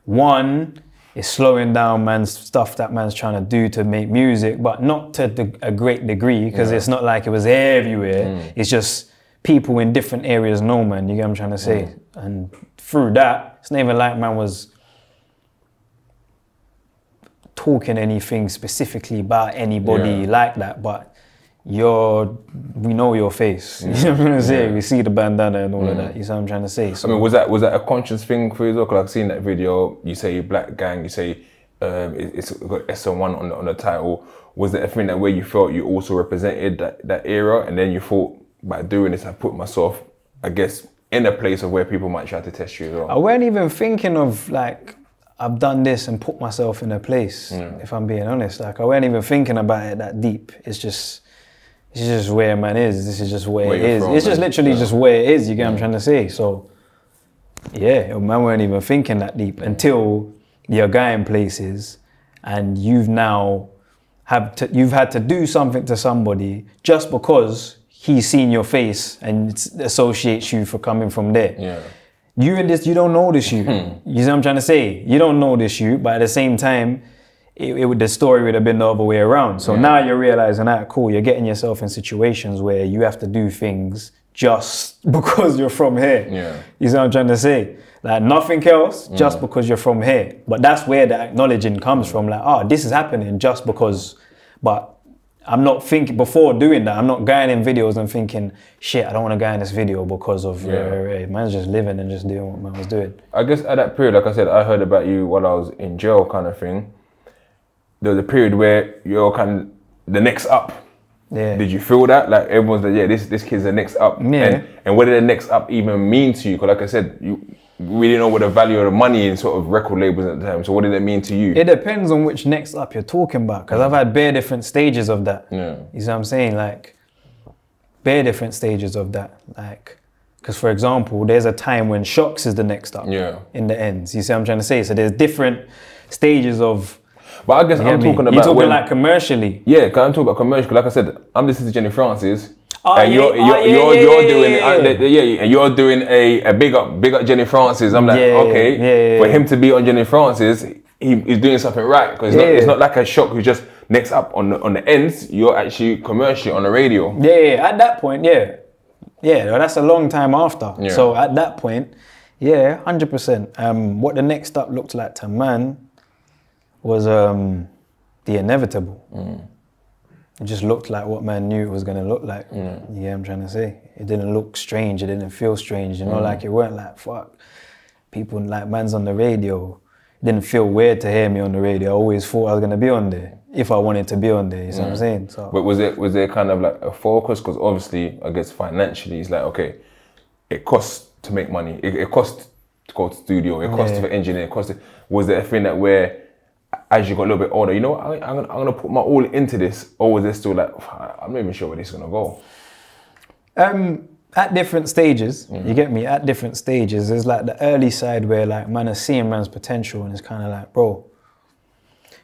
one, it's slowing down man's stuff that man's trying to do to make music, but not to a great degree, because it's not like it was everywhere. It's just people in different areas know, man. You get what I'm trying to say? And through that, it's not even like man was talking anything specifically about anybody like that, but we know your face. You know what I'm trying to say? We see the bandana and all of that. You see what I'm trying to say? So, I mean, was that a conscious thing for you as well? Because I've seen that video. You say Black Gang. You say it's got SN1 on the title. Was it a thing that where you felt you also represented that era, and then you thought by doing this, I put myself, I guess, in a place of where people might try to test you as well? I weren't even thinking of like, I've done this and put myself in a place. If I'm being honest, like I weren't even thinking about it that deep. It's just where man is. This is just where it is. It's just literally just where it is. You get what I'm trying to say? So, yeah, man weren't even thinking that deep until you're going places and you've had to do something to somebody just because he's seen your face and associates you for coming from there. You don't know this you. You see what I'm trying to say? You don't know this you, but at the same time, the story would have been the other way around. So now you're realizing that, cool, you're getting yourself in situations where you have to do things just because you're from here. You see what I'm trying to say? Like nothing else, just because you're from here. But that's where the acknowledging comes from. Like, oh, this is happening just because, but I'm not thinking, before doing that, I'm not going in videos and thinking, shit, I don't want to go in this video because of, man's just living and just doing what man was doing. I guess at that period, like I said, I heard about you while I was in jail kind of thing. There was a period where you're kind of the next up. Did you feel that? Like everyone's like, this kid's the next up. And what did the next up even mean to you? Because like I said, we didn't know what the value of the money in sort of record labels at the time. So what did it mean to you? It depends on which next up you're talking about. Because I've had bare different stages of that. You see what I'm saying? Like, bare different stages of that. Like, because for example, there's a time when Shocks is the next up in the ends. You see what I'm trying to say? So there's different stages of. But I guess I'm talking about. You're talking like commercially. Yeah, because I'm talking about commercial. Like I said, I'm listening to Jenny Francis. And you're doing a big up Jenny Francis. I'm like, for him to be on Jenny Francis, he's doing something right, because it's not like a Shock who's just next up on the ends. You're actually commercially on the radio. At that point, that's a long time after. So at that point, 100%. What the next up looked like to man was the inevitable. It just looked like what man knew it was going to look like. Yeah, I'm trying to say. It didn't look strange. It didn't feel strange. You know, like it weren't like, fuck. People like, man's on the radio. It didn't feel weird to hear me on the radio. I always thought I was going to be on there if I wanted to be on there. You see what I'm saying? So. But was there kind of like a focus? Because obviously, I guess financially, it's like, okay, it costs to make money. It costs to go to the studio. It costs to engineer. Was there a thing that where, as you got a little bit older, you know what, I'm gonna put my all into this, or was it still like, I'm not even sure where this is gonna go? At different stages, you get me, at different stages, there's like the early side where like man is seeing man's potential and it's kind of like, bro,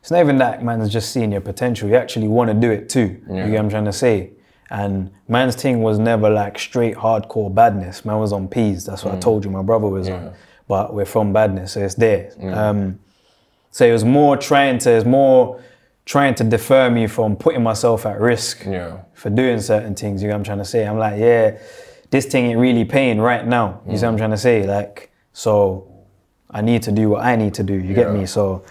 it's not even that man's just seeing your potential. You actually want to do it too. You get what I'm trying to say? And man's thing was never like straight hardcore badness. Man was on peas. That's what I told you my brother was on. But we're from badness, so it's there. So it was more trying to defer me from putting myself at risk for doing certain things. You know what I'm trying to say? I'm like, yeah, this thing ain't really paying right now. You see what I'm trying to say? Like, so I need to do what I need to do. You get me? So,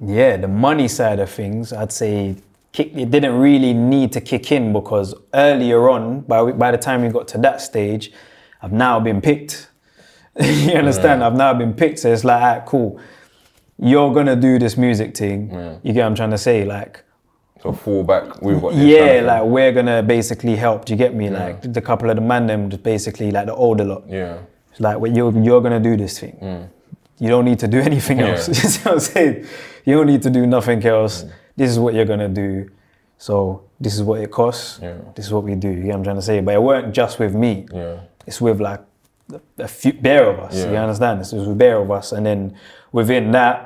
yeah, the money side of things, I'd say it didn't really need to kick in because earlier on, by the time we got to that stage, I've now been picked. You understand? I've now been picked. So it's like, all right, cool. You're gonna do this music thing. You get what I'm trying to say? Like, so fall back, we've got this like we're gonna basically help. Do you get me? Like the couple of the man them just basically like the older lot. It's like, well, you're gonna do this thing. You don't need to do anything else. You see what I'm saying? You don't need to do nothing else. This is what you're gonna do. So this is what it costs. This is what we do. You get what I'm trying to say? But it weren't just with me. It's with like a few bare of us. You understand? It's with bare of us, and then within that,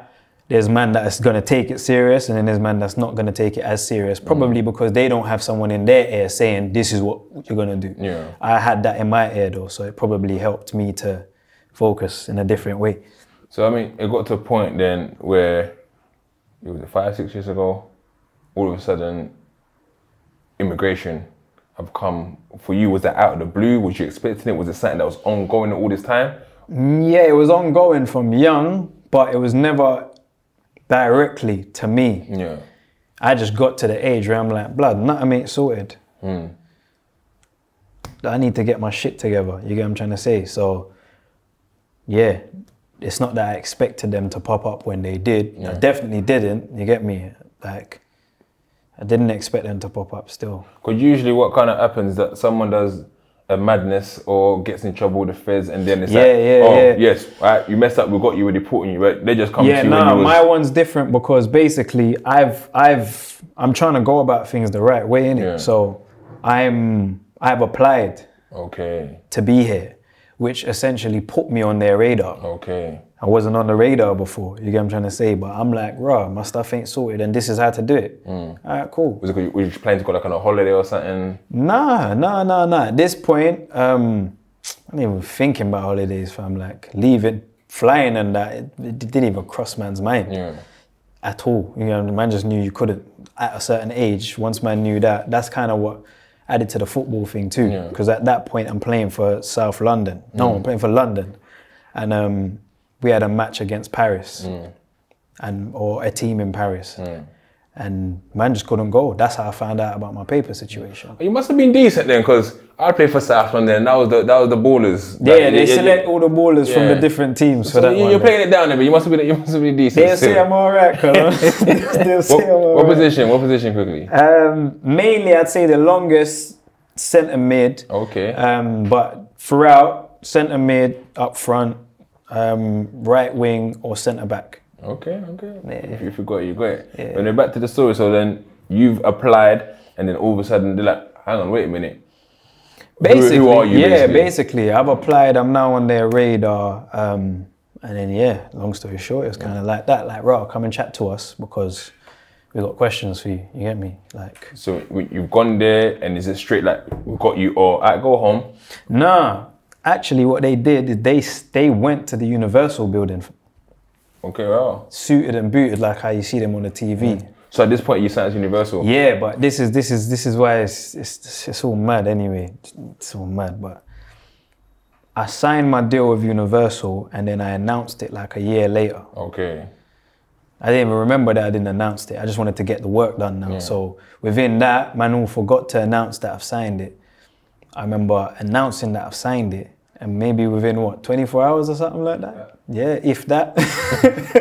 there's man that's gonna take it serious, and then there's man that's not gonna take it as serious. Probably because they don't have someone in their ear saying this is what you're gonna do. I had that in my ear though, so it probably helped me to focus in a different way. So I mean, it got to a point then where it was 5-6 years ago. All of a sudden, immigration have come for you. Was that out of the blue? Was you expecting it? Was it something that was ongoing all this time? Yeah, it was ongoing from young, but it was never directly to me. I just got to the age where I'm like, blood, nothing ain't sorted. I need to get my shit together. You get what I'm trying to say? So, yeah, it's not that I expected them to pop up when they did. I definitely didn't. You get me? Like, I didn't expect them to pop up still. Because usually what kind of happens that someone does a madness or gets in trouble with the feds and then it's yes, right, you messed up, we got you, we're deporting you, right? They just come to you when you was... my one's different because basically I'm trying to go about things the right way, innit? So I've applied to be here, which essentially put me on their radar. I wasn't on the radar before, you get what I'm trying to say? But I'm like, raw, my stuff ain't sorted and this is how to do it. All right, cool. Was you planning to go like on a holiday or something? Nah. At this point, I'm not even thinking about holidays, fam. Like leaving, flying and that, it didn't even cross man's mind at all. You know, man just knew you couldn't at a certain age. Once man knew that, that's kind of what added to the football thing too. Because at that point, I'm playing for South London. No, I'm playing for London. And we had a match against Paris, or a team in Paris, and man just couldn't go. That's how I found out about my paper situation. You must have been decent then, because I played for South London. That was the ballers. Yeah, they select all the ballers from the different teams for that one. You're playing it down there, but you must have been decent. They'll say I'm alright, cuz. They'll say I'm alright. What position quickly? Mainly, I'd say the longest centre mid. But throughout, centre mid, up front. Right wing or centre back. If you got it, you got it. When they're back to the story, so then you've applied and then all of a sudden they're like, hang on, wait a minute. Basically, who are you? Basically, I've applied, I'm now on their radar. And then long story short, it's kind of like that, like, right, come and chat to us because we got questions for you, you get me? Like. So you've gone there and is it straight like, we've got you or I go home? Nah. Actually, what they did is they went to the Universal building. Wow. Suited and booted like how you see them on the TV. So at this point, you signed as Universal. Yeah, but this is why it's all mad anyway. It's all mad, but I signed my deal with Universal and then I announced it like a year later. I didn't even remember that I didn't announce it. I just wanted to get the work done now. So within that, man, all forgot to announce that I've signed it. I remember announcing that I've signed it, and maybe within 24 hours or something like that. Yeah, if that.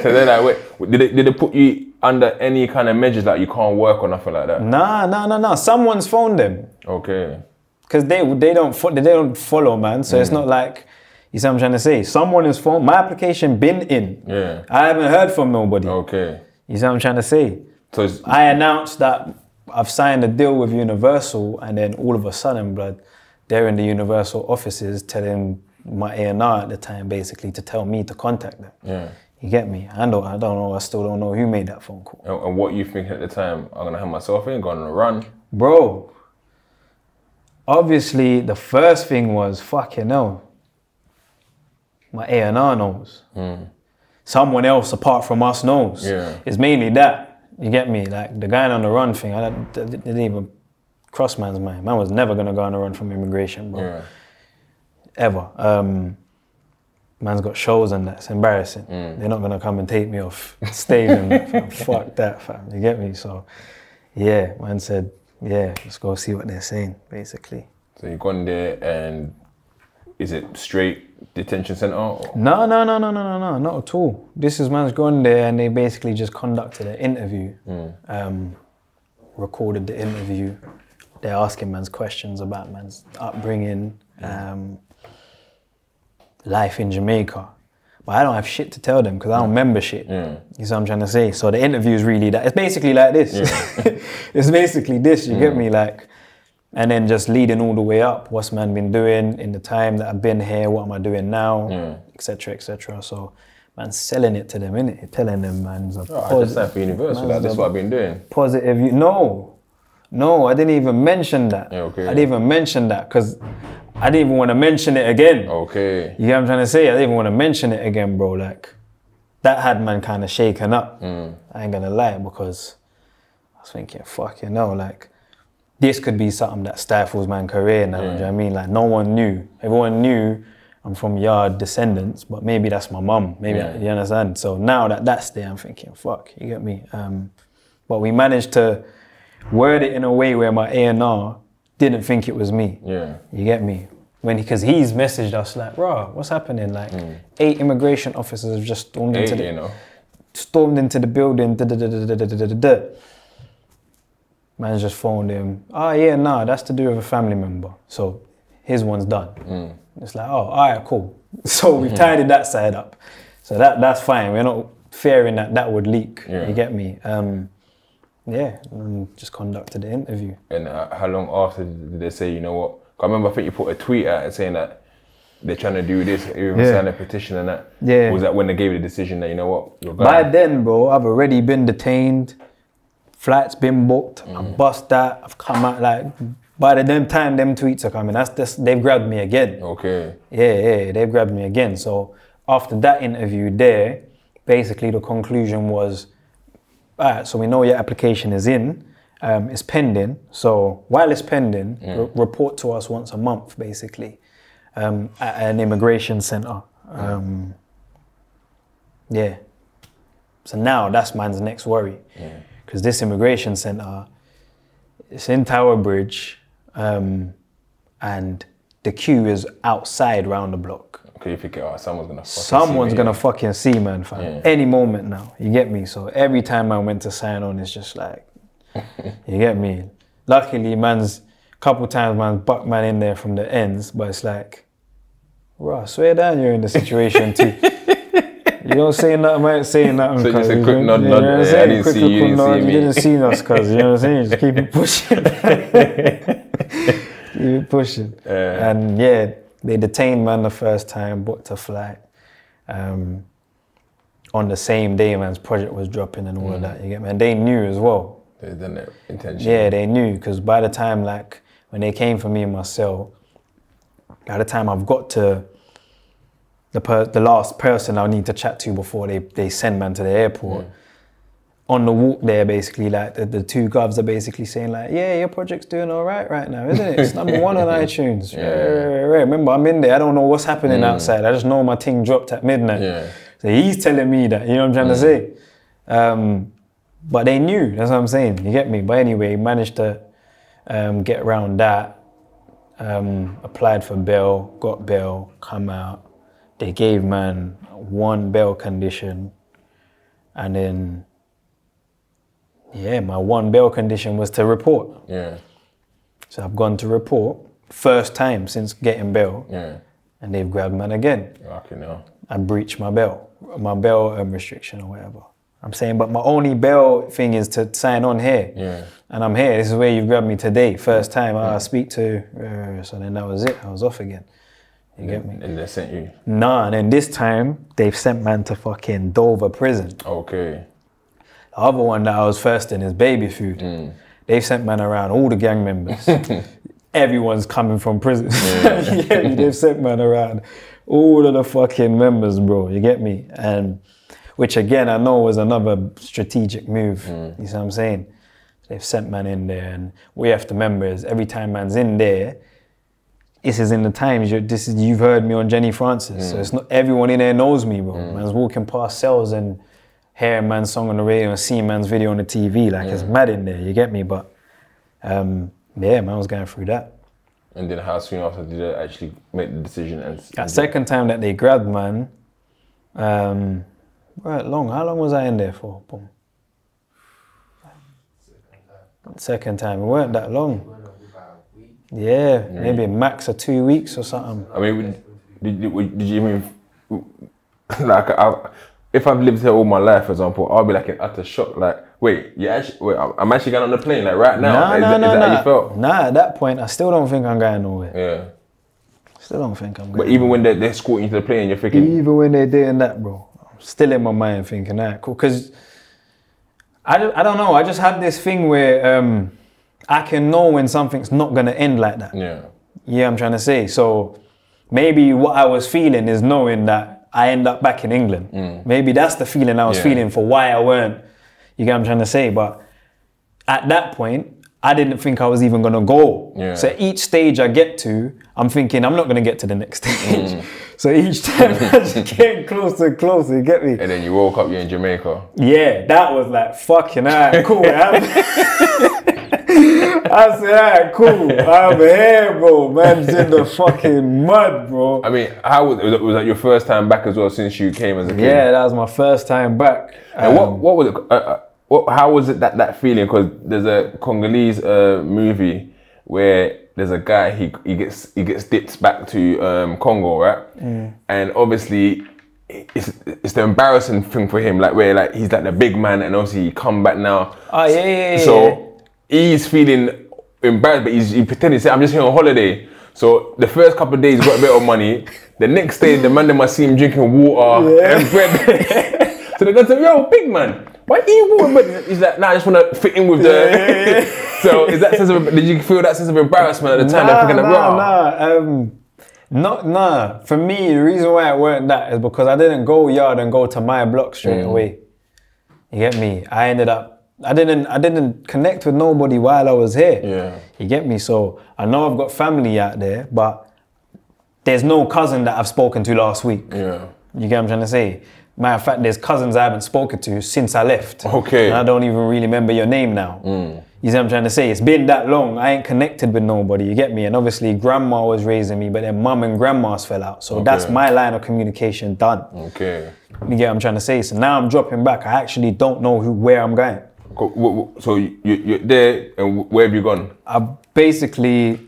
So then, like, wait, did they put you under any kind of measures like you can't work or nothing like that? Nah. Someone's phoned them. Because they don't follow, man. So it's not like, you see what I'm trying to say. Someone is phoned. My application been in. I haven't heard from nobody. You see what I'm trying to say. So I announced that I've signed a deal with Universal, and then all of a sudden, blood. They're in the Universal offices telling my A&R at the time basically to tell me to contact them. You get me? I don't know. I still don't know who made that phone call. And what you thinking at the time? I'm gonna have myself in, going on a run. Bro, obviously the first thing was fucking hell. My A&R knows. Someone else apart from us knows. Yeah. It's mainly that. You get me? Like the guy on the run thing, I didn't even cross man's mind. Man was never gonna go on a run from immigration, bro. Yeah. Ever. Man's got shows and that's embarrassing. They're not gonna come and take me off stage and that, fam. Fuck that, fam. You get me? So, yeah, man said, yeah, let's go see what they're saying, basically. So you've gone there and is it straight detention center? Or? No, not at all. This is man's gone there and they basically just conducted an interview, recorded the interview. They're asking man's questions about man's upbringing, life in Jamaica. But I don't have shit to tell them because I don't remember shit. You see what I'm trying to say? So the interview is really that. It's basically like this. It's basically this, you get me? Like, and then just leading all the way up. What's man been doing in the time that I've been here? What am I doing now? Etc. etc. So man's selling it to them, innit? Telling them man's a I just signed for Universal. Like, this is what I've been doing. Positive. No, I didn't even mention that. Okay. I didn't even mention that because I didn't even want to mention it again. Okay. You get what I'm trying to say? I didn't even want to mention it again, bro. Like, that had man kind of shaken up. I ain't gonna lie, because I was thinking, fuck, like, this could be something that stifles man's career now. Do you know what I mean? Like, no one knew. Everyone knew I'm from Yard descendants, but maybe that's my mum. Maybe, you understand? So now that that's there, I'm thinking, fuck, you get me? But we managed to word it in a way where my A&R didn't think it was me. Yeah. You get me? Because he's messaged us like, bro, what's happening? Like, 8 immigration officers have just stormed into the building. Man's just phoned him. Oh yeah, nah, that's to do with a family member. So his one's done. It's like, oh, all right, cool. So we've tidied that side up. So that's fine. We're not fearing that would leak. You get me? And just conducted the interview. And how long after did they say, you know what? I remember, I think you put a tweet out saying that they're trying to do this, even sign a petition and that. Yeah. Was that when they gave you the decision that, you know what, you're gone? By then, bro, I've already been detained. Flights been booked. I bust that. I've come out like. By the time them tweets are coming, they've grabbed me again. Okay. Yeah, they've grabbed me again. So after that interview there, basically the conclusion was, all right, so we know your application is in, it's pending. So while it's pending, report to us once a month, basically, at an immigration center. So now that's man's next worry. Because this immigration center, it's in Tower Bridge, and the queue is outside round the block. Okay, you think, oh, someone's gonna fucking see, man, fam. Any moment now, you get me? So every time I went to sign on, it's just like, you get me? Luckily, couple times, bucked man in there from the ends, but it's like, bro, swear down you're in the situation too. You don't say nothing, I ain't saying nothing. So just a quick nod, I didn't see you, you didn't see us, cuz, you know what I'm saying? Just keep it pushing. Keep it pushing. And yeah, they detained man the first time, booked a flight. On the same day man's project was dropping and all of that, you get me? And they knew as well. They done it intentionally. Yeah, they knew, because by the time, like, when they came for me in my cell, by the time I've got to the last person I need to chat to before they send man to the airport. On the walk there, basically, like the two govs are basically saying like, yeah, your project's doing all right now, isn't it? It's #1 on iTunes. Remember, I'm in there. I don't know what's happening outside. I just know my thing dropped at midnight. So he's telling me that, you know what I'm trying to say? But they knew, that's what I'm saying. You get me? But anyway, managed to get around that. Applied for bail, got bail, come out. They gave man 1 bail condition, and then, my 1 bail condition was to report. So I've gone to report, first time since getting bail, and they've grabbed man again. I breached my bail restriction or whatever. I'm saying, but my only bail thing is to sign on here. And I'm here, this is where you grabbed me today, first time I speak to, so then that was it, I was off again. You get me? And they sent you? Nah, and then this time, they've sent man to fucking Dover prison. Okay. The other one that I was first in is Baby Food. They've sent man around all the gang members. Everyone's coming from prison. Yeah, they've sent man around all of the fucking members, bro. You get me? And which again, I know was another strategic move. You see what I'm saying? They've sent man in there, and we have to remember is every time man's in there, this is in the times. You've heard me on Jenny Francis, so it's not everyone in there knows me, bro. Man's walking past cells and hearing man's song on the radio and seeing man's video on the TV, like it's mad in there. You get me? But yeah, man was going through that. And then how soon after did they actually make the decision? And that second time that they grabbed man, right, long. How long was I in there for? Boom. Second time, it weren't that long. Yeah, maybe max of 2 weeks or something. I mean, did you even, like, if I've lived here all my life, for example, I'll be like in utter shock. Like, wait, I'm actually going on the plane, like right now. Is that how you felt? Nah, at that point, I still don't think I'm going nowhere. Yeah. Still don't think I'm going. But even when they're escorting you to the plane, you're thinking. Even when they're doing that, bro, I'm still in my mind thinking that, cool. Because I don't know, I just had this thing where I can know when something's not gonna end like that. Yeah, I'm trying to say. So maybe what I was feeling is knowing that I end up back in England. Maybe that's the feeling I was feeling for why I weren't, you get what I'm trying to say? But at that point, I didn't think I was even gonna go. So each stage I get to, I'm thinking I'm not gonna get to the next stage. So each time I just getting closer and closer, you get me? And then you woke up, you're in Jamaica. Yeah, that was like, fucking alright, cool. I said, alright, cool. I'm here, bro. Man's in the fucking mud, bro. I mean, how was that your first time back as well since you came as a kid? Yeah, that was my first time back. And what was it? How was it that feeling? Because there's a Congolese movie where there's a guy he gets dipped back to Congo, right? And obviously it's the embarrassing thing for him, like where like he's like the big man, and obviously he come back now. Oh yeah. So he's feeling embarrassed, but he pretending to say, I'm just here on holiday. So the first couple of days he got a bit of money. The next day the man must see him drinking water and bread. So they go to him, yo, big man, why eat water? But he's like, nah, I just want to fit in with the. So is that did you feel that sense of embarrassment at the time? Nah. For me, the reason why it weren't that is because I didn't go yard and go to my block straight away. You get me? I didn't connect with nobody while I was here. Yeah. You get me? So I know I've got family out there, but there's no cousin that I've spoken to last week. Yeah. You get what I'm trying to say? Matter of fact, there's cousins I haven't spoken to since I left. Okay. And I don't even really remember your name now. You see what I'm trying to say? It's been that long. I ain't connected with nobody, you get me? And obviously grandma was raising me, but then mum and grandma's fell out. So that's my line of communication done. Okay. You get what I'm trying to say? So now I'm dropping back. I actually don't know where I'm going. So you're there, and where have you gone? I basically,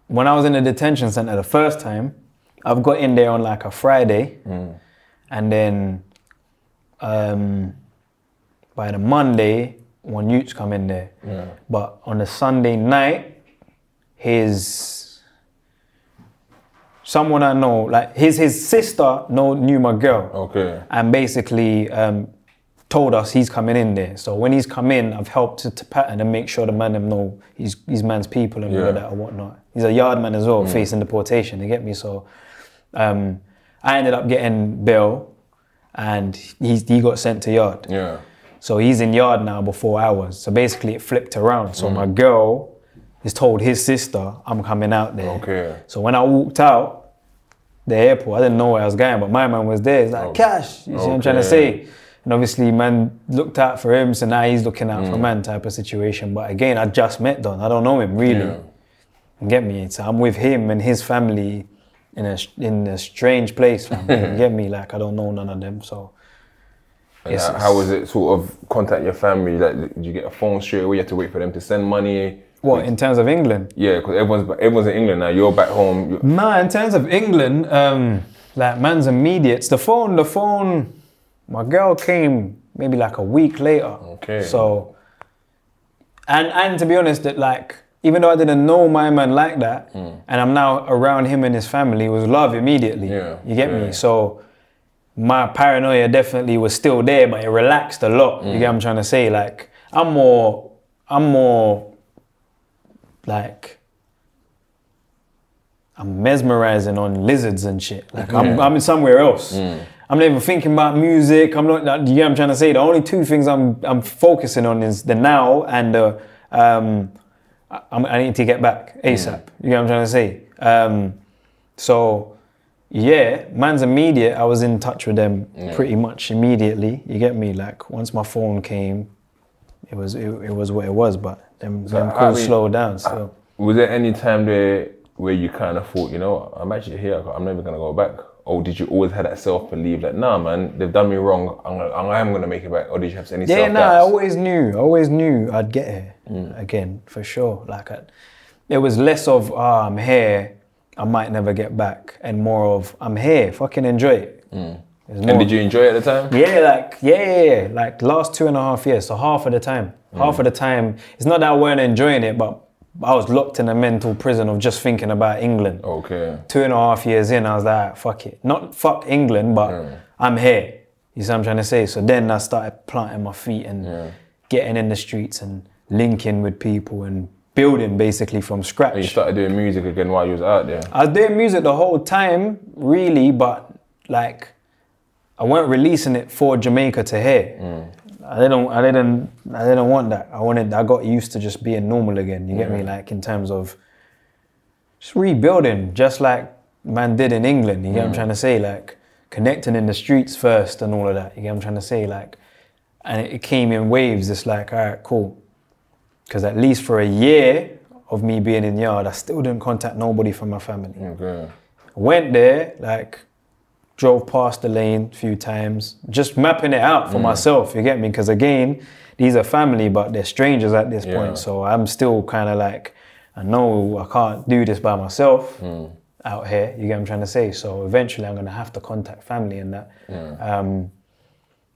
when I was in the detention center the first time, I've got in there on like a Friday, and then by the Monday, one youths come in there. But on the Sunday night, someone I know, like his sister knew my girl. Okay. And basically told us he's coming in there. So when he's come in, I've helped to pattern and make sure the man them know he's man's people and all that or whatnot. He's a yard man as well, facing deportation, you get me? So I ended up getting bail and he got sent to yard. Yeah. So he's in yard now before I was. So basically it flipped around. So my girl has told his sister, I'm coming out there. Okay. So when I walked out the airport, I didn't know where I was going, but my man was there. He's like, Cash, you see what I'm trying to say? And obviously man looked out for him, so now he's looking out for man type of situation. But again, I just met Don. I don't know him really. You get me? So I'm with him and his family in a strange place, fam. You get me? Like I don't know none of them, so. How was it sort of contact your family? Like, did you get a phone straight away? You had to wait for them to send money? What, in terms of England? Yeah, because everyone's in England now. You're back home. Nah, in terms of England, like man's immediate. The phone, my girl came maybe like a week later. Okay. So, and to be honest, that like even though I didn't know my man like that, and I'm now around him and his family, it was love immediately. Yeah, You get me? So my paranoia definitely was still there, but it relaxed a lot. You get what I'm trying to say? Like, I'm more like, I'm mesmerizing on lizards and shit. Like, I'm in somewhere else. I'm not even thinking about music. I'm not, you get what I'm trying to say? The only two things I'm focusing on is the now and the, I need to get back ASAP. You get what I'm trying to say? So, yeah, man's immediate. I was in touch with them pretty much immediately. You get me? Like, once my phone came, it was what it was. But them calls slowed down. So, was there any time there where you kind of thought, you know, I'm actually here. I'm never gonna go back? Or did you always have that self-belief that, nah, man, they've done me wrong. I am gonna make it back. Or did you have any self-doubts? Yeah, nah, I always knew I'd get here again, for sure. Like, it was less of, I'm here, I might never get back, and more of, I'm here, fucking enjoy it. And did you enjoy it at the time? Yeah, like last 2.5 years, so half of the time. Half of the time, it's not that I weren't enjoying it, but I was locked in a mental prison of just thinking about England. Okay. 2.5 years in, I was like, fuck it. Not fuck England, but I'm here. You see what I'm trying to say? So then I started planting my feet and getting in the streets and linking with people and building basically from scratch. And you started doing music again while you was out there? I was doing music the whole time, really, but like, I weren't releasing it for Jamaica to hear. I didn't want that. I got used to just being normal again. You get me? Like, in terms of just rebuilding, just like man did in England. You get what I'm trying to say? Like, connecting in the streets first and all of that. You get what I'm trying to say? Like, and it came in waves. It's like, all right, cool. Because at least for a year of me being in yard, I still didn't contact nobody from my family. Okay. Went there, like, drove past the lane a few times, just mapping it out for myself, you get me? Because again, these are family, but they're strangers at this point. So I'm still kind of like, I know I can't do this by myself out here, you get what I'm trying to say? So eventually I'm gonna have to contact family and that.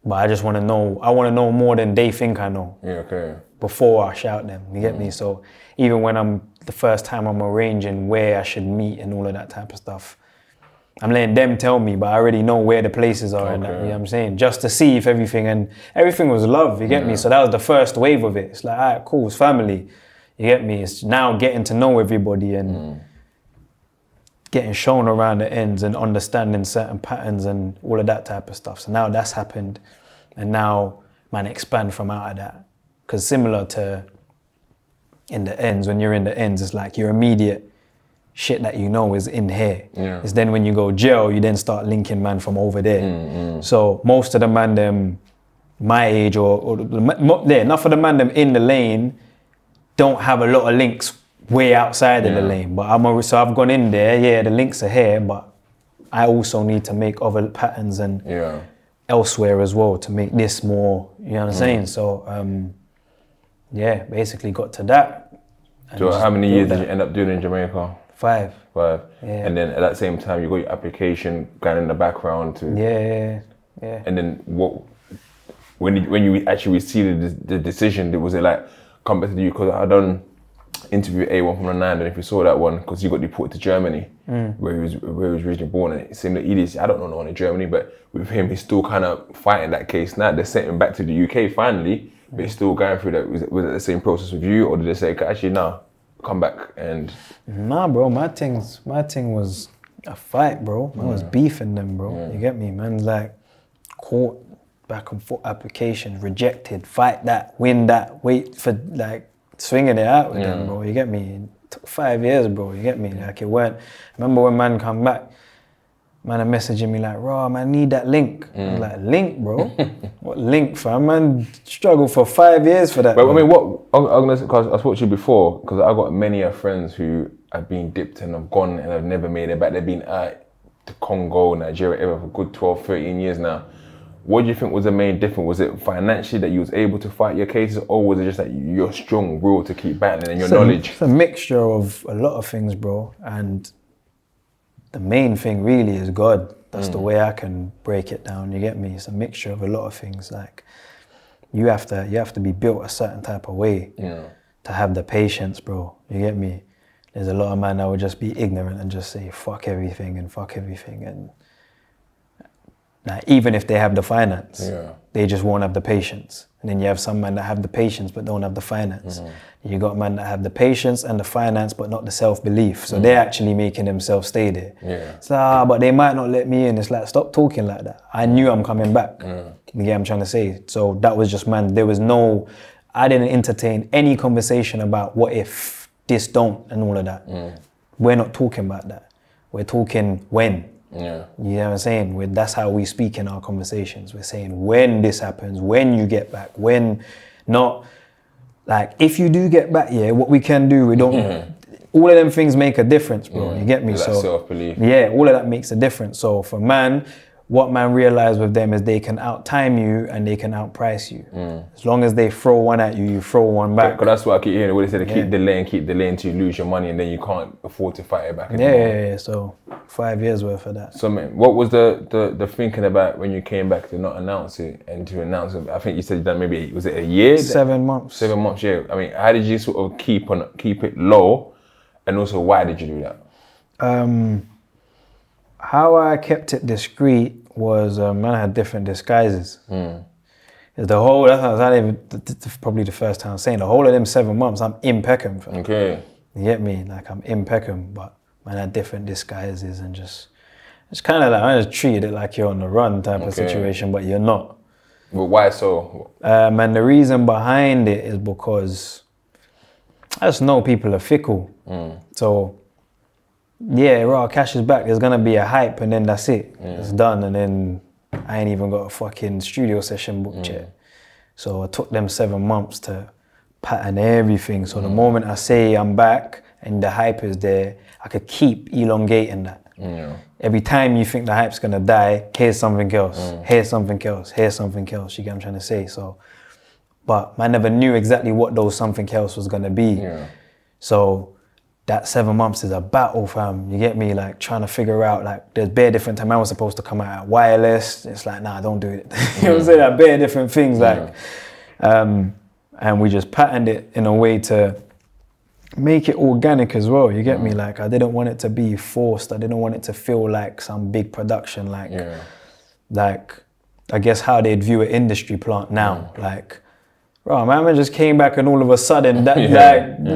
But I just wanna know more than they think I know. Before I shout them, you get me? So even when the first time I'm arranging where I should meet and all of that type of stuff, I'm letting them tell me, but I already know where the places are and that, you know what I'm saying? Just to see if everything was love, you get me? So that was the first wave of it. It's like, all right, cool, it's family, you get me? It's now getting to know everybody and getting shown around the ends and understanding certain patterns and all of that type of stuff. So now that's happened, and now, man, expand from out of that. Because similar to in the ends, when you're in the ends, it's like your immediate shit that you know is in here. It's then when you go jail, you then start linking man from over there. So most of the man them my age enough of the man them in the lane don't have a lot of links way outside of the lane. But so I've gone in there, the links are here, but I also need to make other patterns and elsewhere as well to make this more, you know what I'm saying? So basically got to that. So how many years did you end up doing in Jamaica? 5. Yeah. And then at that same time, you got your application going in the background too. Yeah. And then when you actually received the decision, was it like, come back to the UK? Because I done interview A1 from the 9, and if you saw that one, because he got deported to Germany, where he was originally born, and it seemed that I don't know no one in Germany, but with him, he's still kind of fighting that case now. They sent him back to the UK finally, but he's still going through that. Was it the same process with you, or did they say, actually, no, come back and... Nah, bro, my thing was a fight, bro. I was beefing them, bro. You get me? Man's like, court, back and forth applications, rejected, fight that, win that, wait for, like, swinging it out with them, bro. You get me? It took 5 years, bro. You get me? Like, it weren't... Remember when man come back, man are messaging me like, raw, man, I need that link. I was like, link, bro? What link, fam? Man struggled for 5 years for that. But I mean, because I spoke to you before, because I got many friends who have been dipped and have gone and have never made it back. They've been out to Congo, Nigeria, ever for good 12, 13 years now. What do you think was the main difference? Was it financially that you was able to fight your cases, or was it just that you're strong will to keep battling and your knowledge? It's a mixture of a lot of things, bro. And the main thing really is God. That's the way I can break it down, you get me? It's a mixture of a lot of things. Like, you have to be built a certain type of way to have the patience, bro. You get me? There's a lot of men that would just be ignorant and just say fuck everything and like, even if they have the finance, they just won't have the patience. And then you have some men that have the patience but don't have the finance. You got men that have the patience and the finance but not the self-belief. So they're actually making themselves stay there. So, but they might not let me in. It's like, stop talking like that. I knew I'm coming back. You get what I'm trying to say? So that was just, man, there was no, I didn't entertain any conversation about what if this don't and all of that. We're not talking about that. We're talking when. You know what I'm saying? That's how we speak in our conversations. We're saying when this happens, when you get back, when, not like if you do get back, what we can do, we don't, all of them things make a difference, bro. You get me? So self-belief. All of that makes a difference. So for man, what man realize with them is they can out-time you and they can outprice you. As long as they throw one at you, you throw one back. Because that's what I keep hearing. What they say, keep delaying until you lose your money and then you can't afford to fight it back anymore. So 5 years worth of that. So man, what was the thinking about when you came back to not announce it and to announce it? I think you said that maybe, was it a year? 7 months. 7 months, yeah. I mean, how did you sort of keep it low, and also why did you do that? How I kept it discreet was, man, I had different disguises. The whole, that's probably the first time I'm saying, the whole of them 7 months, I'm in Peckham. Okay. You get me? Like, I'm in Peckham, but man, I had different disguises and just, it's kind of like, I just treated it like you're on the run type of situation, but you're not. But why so? And the reason behind it is because I just know people are fickle. So, RAFFLE Cashh is back. There's gonna be a hype, and then that's it. It's done, and then I ain't even got a fucking studio session booked yet. So I took them 7 months to pattern everything. So the moment I say I'm back and the hype is there, I could keep elongating that. Every time you think the hype's gonna die, here's something else. Here's something else. Here's something else. You get what I'm trying to say? So, but I never knew exactly what those something else was gonna be. So that 7 months is a battle, fam. You get me? Like trying to figure out, like there's bare different time I was supposed to come out at wireless. It's like, nah, don't do it. You know what I'm saying? Like bare different things, like, and we just patterned it in a way to make it organic as well. You get me? Like I didn't want it to be forced. I didn't want it to feel like some big production. Like, like I guess how they'd view an industry plant now. Like, bro, man just came back and all of a sudden that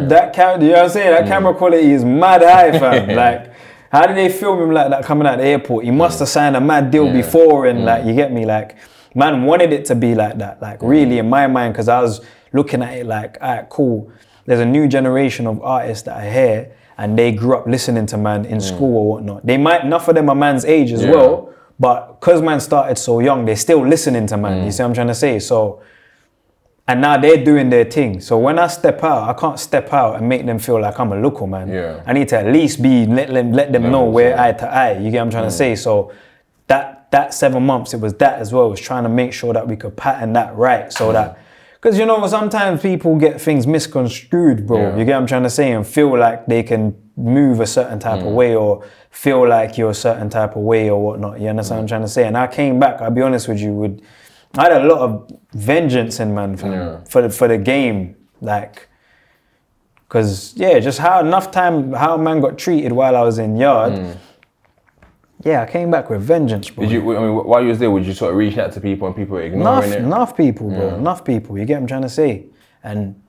that camera, you know what I'm saying? That camera quality is mad high, fam. Like, how did they film him like that coming out of the airport? He must have signed a mad deal before, and like, you get me? Like, man wanted it to be like that. Like, really, in my mind, because I was looking at it like, all right, cool. There's a new generation of artists that I hear, and they grew up listening to man in school or whatnot. They might, enough of them are man's age as well, but because man started so young, they're still listening to man. You see what I'm trying to say? So. And now they're doing their thing. So when I step out, I can't step out and make them feel like I'm a local man. I need to at least let them know we're eye to eye. You get what I'm trying to say? So that 7 months, it was that as well. It was trying to make sure that we could pattern that right. So that, because you know, sometimes people get things misconstrued, bro. You get what I'm trying to say? And feel like they can move a certain type of way, or feel like you're a certain type of way or whatnot. You understand what I'm trying to say? And I came back, I'll be honest with you, I had a lot of vengeance in man for the game, like, cause just how man got treated while I was in yard. I came back with vengeance, bro. Did you? I mean, while you was there, would you sort of reach out to people and people were ignoring it? Enough people, bro. Enough people. You get what I'm trying to say? And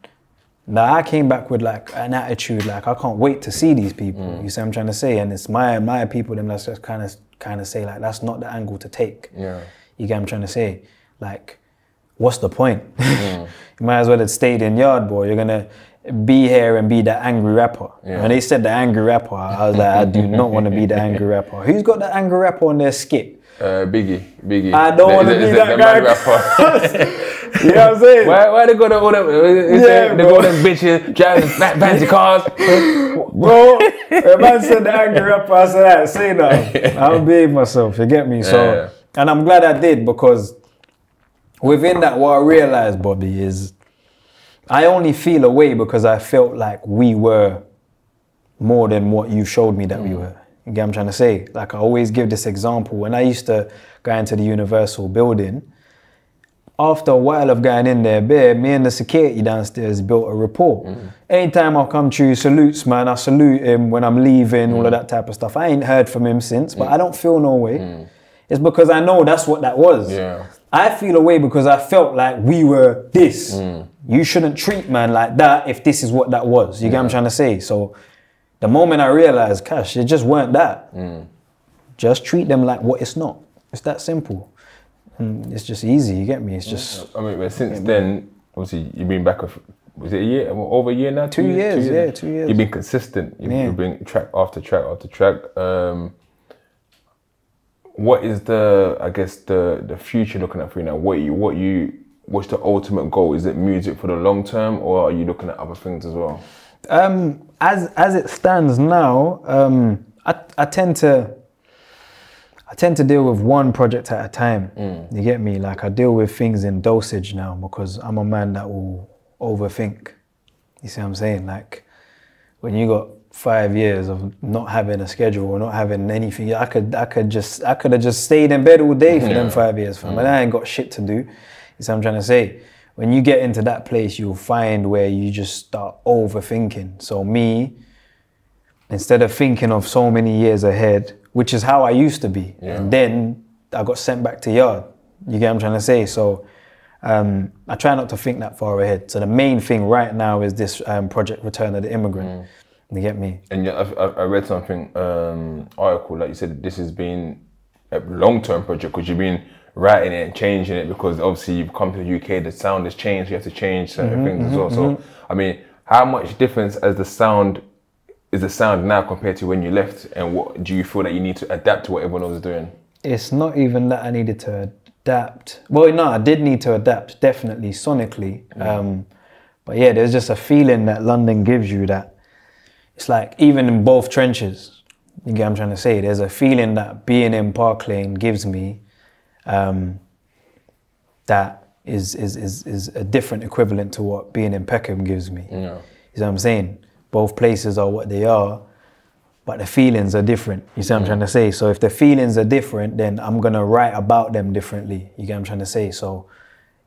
now I came back with like an attitude, like I can't wait to see these people. You see what I'm trying to say? And it's my people, them that's just kind of say like that's not the angle to take. You get what I'm trying to say? Like, what's the point? You might as well have stayed in yard, boy. You're gonna be here and be the angry rapper. When they said the angry rapper, I was like, I do not want to be the angry rapper. Who's got the angry rapper on their skit? Biggie. I don't want to be that guy. Rapper. You know what I'm saying? Why they got all them? They got them bitches driving fancy cars. Bro, the man said the angry rapper. I said, say that. I'll behave myself. You get me? So, and I'm glad I did, because within that, what I realized, Bobby, is I only feel away because I felt like we were more than what you showed me that we were. You get what I'm trying to say? Like, I always give this example. When I used to go into the Universal building, after a while of going in there, me and the security downstairs built a rapport. Anytime I come to salutes, man, I salute him when I'm leaving, all of that type of stuff. I ain't heard from him since, but I don't feel no way. It's because I know that's what that was. Yeah. I feel a way because I felt like we were this. You shouldn't treat man like that if this is what that was. You get what I'm trying to say? So the moment I realized, Cashh, it just weren't that. Just treat them like what it's not. It's that simple. And it's just easy, you get me? It's just... I mean, but since then, obviously, you've been back, was it a year? Over a year now? 2 years, yeah, 2 years. You've been consistent. You've been track after track after track. What is I guess, the future looking at for you now? What's the ultimate goal? Is it music for the long term, or are you looking at other things as well? As it stands now, I tend to deal with one project at a time. You get me? Like, I deal with things in dosage now because I'm a man that will overthink. You see what I'm saying? Like, when you got 5 years of not having a schedule or not having anything, I could have just stayed in bed all day for them 5 years, fam. And I ain't got shit to do. You see what I'm trying to say? When you get into that place, you'll find where you just start overthinking. So me, instead of thinking of so many years ahead, which is how I used to be, and then I got sent back to yard. You get what I'm trying to say? So I try not to think that far ahead. So the main thing right now is this project, Return of the Immigrant. You get me? And yeah, I read something, article, like you said, this has been a long-term project because you've been writing it and changing it because obviously you've come to the UK, the sound has changed, you have to change certain things as well. So, I mean, how much difference is the sound now compared to when you left, and what do you feel that you need to adapt to what everyone else is doing? It's not even that I needed to adapt. Well, no, I did need to adapt, definitely, sonically. But yeah, there's just a feeling that London gives you that it's like, even in both trenches, you get what I'm trying to say, there's a feeling that being in Park Lane gives me that is a different equivalent to what being in Peckham gives me. You know what I'm saying? Both places are what they are, but the feelings are different. You see what I'm trying to say? So if the feelings are different, then I'm gonna write about them differently. You get what I'm trying to say? So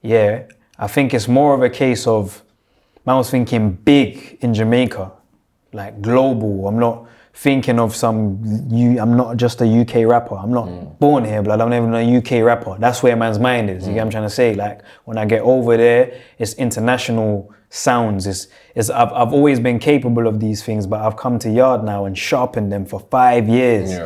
yeah, I think it's more of a case of, I was thinking big in Jamaica, like global. I'm not thinking of I'm not just a UK rapper. I'm not born here, but I'm not even a UK rapper. That's where man's mind is. You get what I'm trying to say? Like, when I get over there, it's international sounds. I've always been capable of these things, but I've come to yard now and sharpened them for 5 years.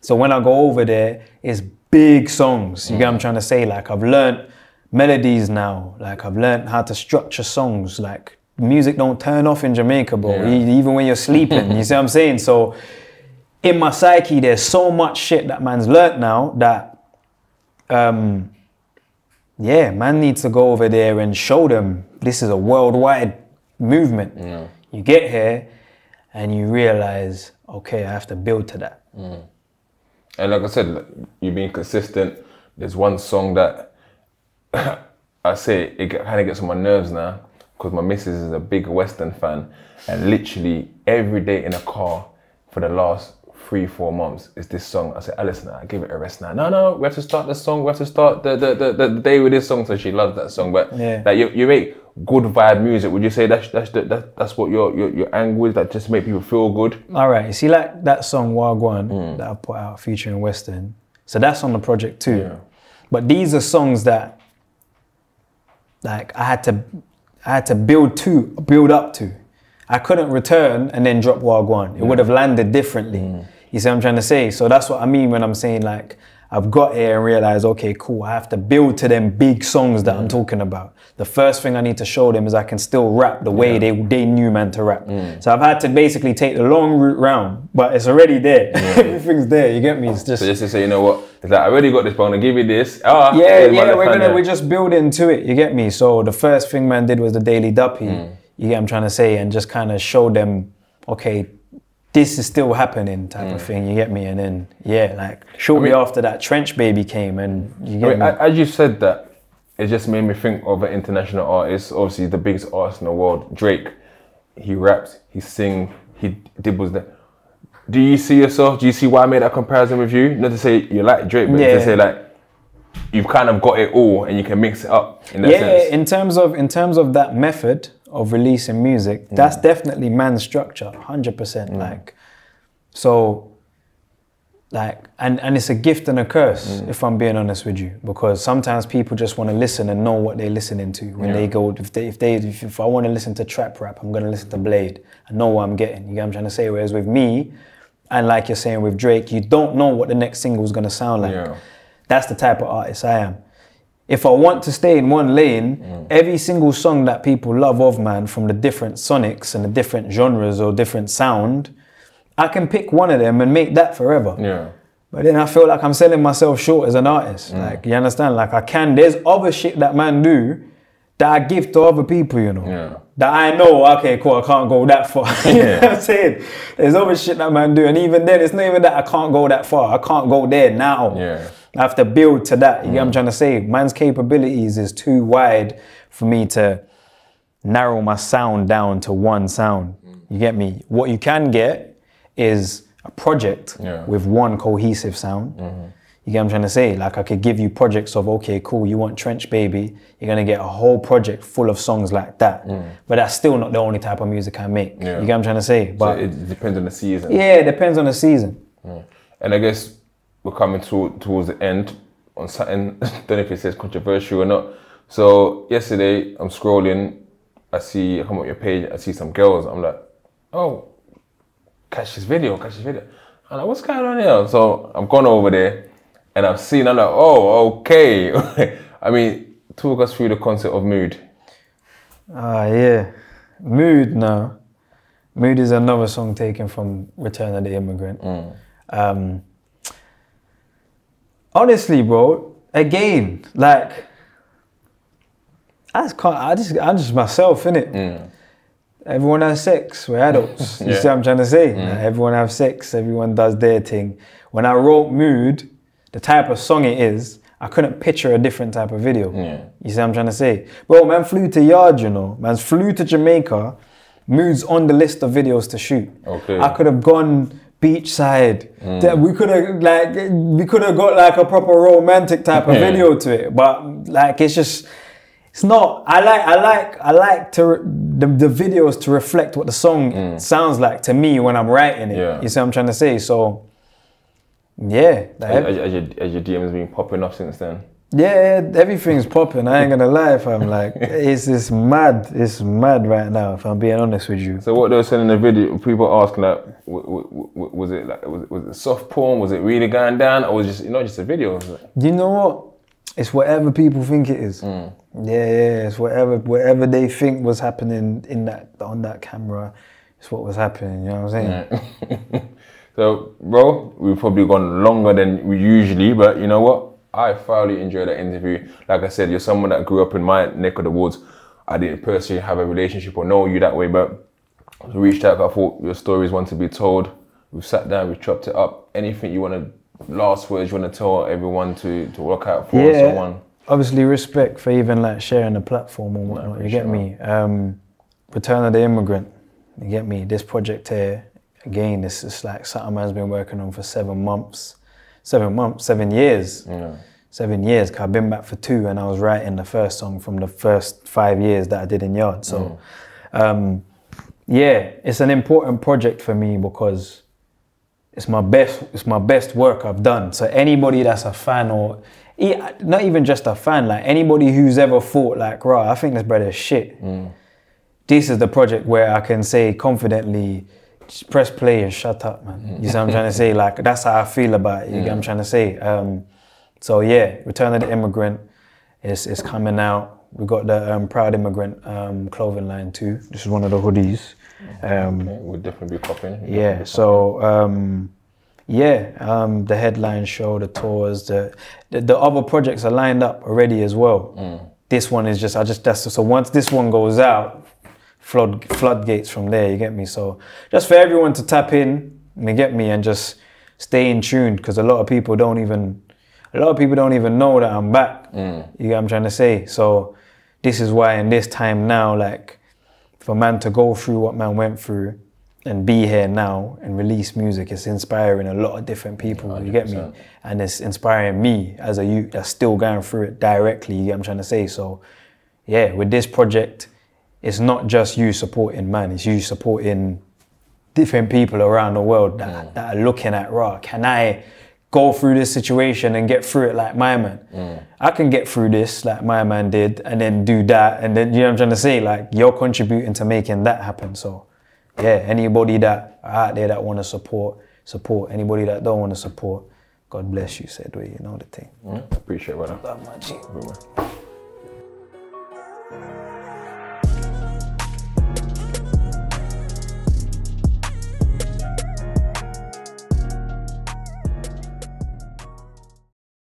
So when I go over there, it's big songs. You get what I'm trying to say? Like, I've learned melodies now. Like, I've learned how to structure songs. Like, music don't turn off in Jamaica, bro. Even when you're sleeping. You see what I'm saying? So in my psyche, there's so much shit that man's learnt now that yeah, man needs to go over there and show them this is a worldwide movement. You get here and you realize, okay, I have to build to that. And like I said, you've been consistent. There's one song that I say it kind of gets on my nerves now because my missus is a big Western fan, and literally every day in a car for the last 3-4 months is this song. I said, Alison, I give it a rest now. No, we have to start the song. We have to start the day with this song. So she loves that song. But like you make good vibe music. Would you say that's what your angle is? That just make people feel good? All right. You see, like that song Wagwan that I put out featuring Western. So that's on the project too. But these are songs that like I had to build up to. I couldn't return and then drop Wagwan. It would have landed differently. You see what I'm trying to say? So that's what I mean when I'm saying like, I've got here and realized, okay, cool, I have to build to them big songs that I'm talking about. The first thing I need to show them is I can still rap the way they knew man to rap. So I've had to basically take the long route round, but it's already there. Everything's there, you get me? It's just... So just to say, you know what, it's like, I already got this, but I'm gonna give you this. We're just building to it, you get me? So the first thing man did was the Daily Duppy, you get what I'm trying to say, and just kind of show them, okay, this is still happening type of thing, you get me? And then, like shortly after that, Trench Baby came and you get me? As you said that, it just made me think of an international artist, obviously the biggest artist in the world, Drake. He raps, he sings, he dibbles that. Do you see yourself, do you see why I made that comparison with you? Not to say you like Drake, but to say like, you've kind of got it all and you can mix it up in that sense. in terms of that method of releasing music, that's definitely man's structure, 100%. Like, so, like, and it's a gift and a curse, if I'm being honest with you, because sometimes people just want to listen and know what they're listening to when they go. If I want to listen to trap rap, I'm gonna listen to Blade. I know what I'm getting. You get what I'm trying to say? Whereas with me, and like you're saying with Drake, you don't know what the next single is gonna sound like. Yeah. That's the type of artist I am. If I want to stay in one lane, every single song that people love of, man, from the different sonics and the different genres or different sound, I can pick one of them and make that forever. Yeah. But then I feel like I'm selling myself short as an artist. Like, you understand? Like, there's other shit that man do that I give to other people, you know. Yeah. That I know, okay, cool, I can't go that far. You know what I'm saying? There's other shit that man do. And even then, it's not even that I can't go that far. I can't go there now. Yeah. I have to build to that. You get what I'm trying to say? Man's capabilities is too wide for me to narrow my sound down to one sound. You get me? What you can get is a project with one cohesive sound. You get what I'm trying to say? Like, I could give you projects of, okay, cool, you want Trench Baby, you're gonna get a whole project full of songs like that. But that's still not the only type of music I make. You get what I'm trying to say? But so it depends on the season. Yeah, it depends on the season. And I guess we're coming towards the end on something, I don't know if it says controversial or not. So yesterday, I'm scrolling, I come up your page, I see some girls, I'm like, oh, Cash's video. I'm like, what's going on here? So I'm gone over there and I'm like, oh, okay. I mean, talk us through the concept of Mood. Yeah. Mood now. Mood is another song taken from Return of the Immigrant. Honestly, bro, again, like, I'm just myself, innit? Everyone has sex, we're adults. You see what I'm trying to say? Like, everyone has sex, everyone does their thing. When I wrote Mood, the type of song it is, I couldn't picture a different type of video. You see what I'm trying to say? Bro, man flew to Yard, you know. Man flew to Jamaica. Mood's on the list of videos to shoot. Okay. I could have gone beachside. We could have got like a proper romantic type of video to it. But like, it's not. I like the videos to reflect what the song sounds like to me when I'm writing it. You see what I'm trying to say? So, yeah. Has your DMs been popping up since then? Yeah, everything's popping. I ain't gonna lie, if I'm like, it's mad. It's mad right now, if I'm being honest with you. So what they were saying in the video, people asking like, was it soft porn? Was it really going down, or was it just not just a video? You know what? It's whatever people think it is. Yeah, it's whatever they think was happening on that camera. It's what was happening. You know what I'm saying? So, bro, we've probably gone longer than we usually, but you know what? I thoroughly enjoyed that interview. Like I said, you're someone that grew up in my neck of the woods. I didn't personally have a relationship or know you that way, but we reached out. I thought your stories want to be told. We've sat down, we've chopped it up. Anything you want to, last words you want to tell everyone to look out for? Yeah, someone? Obviously respect for even like sharing the platform and whatnot. You get me? Return of the Immigrant. You get me? This project here, again, this is like something man's been working on for 7 months. 7 years. 7 years, cause I've been back for 2 and I was writing the first song from the first 5 years that I did in Yard. So, yeah, it's an important project for me because it's my best work I've done. So anybody that's a fan or, not even just a fan, like anybody who's ever thought like, right, I think this brother's shit. This is the project where I can say confidently, just press play and shut up, man. You see what I'm trying to say? Like, that's how I feel about it. You get what I'm trying to say? So yeah, Return of the Immigrant is coming out. We got the Proud Immigrant clothing line too. This is one of the hoodies. Okay, we'll definitely be popping. Yeah, so the headline show, the tours, the other projects are lined up already as well. This one is so once this one goes out, floodgates from there, you get me? So just for everyone to tap in, you get me, and just stay in tune, because a lot of people don't even know that I'm back. You get what I'm trying to say? So this is why in this time now, like, for man to go through what man went through, and be here now and release music, it's inspiring a lot of different people, 100%. you get me? And it's inspiring me as a youth that's still going through it directly, you get what I'm trying to say? So yeah, with this project, it's not just you supporting man, it's you supporting different people around the world that are looking at, raw, can I go through this situation and get through it like my man? I can get through this like my man did and then do that, and then, you know what I'm trying to say? Like, you're contributing to making that happen. So yeah, anybody that are out there that want to support. Anybody that don't want to support, God bless you, said we, you know the thing. Appreciate it, brother. Love my G.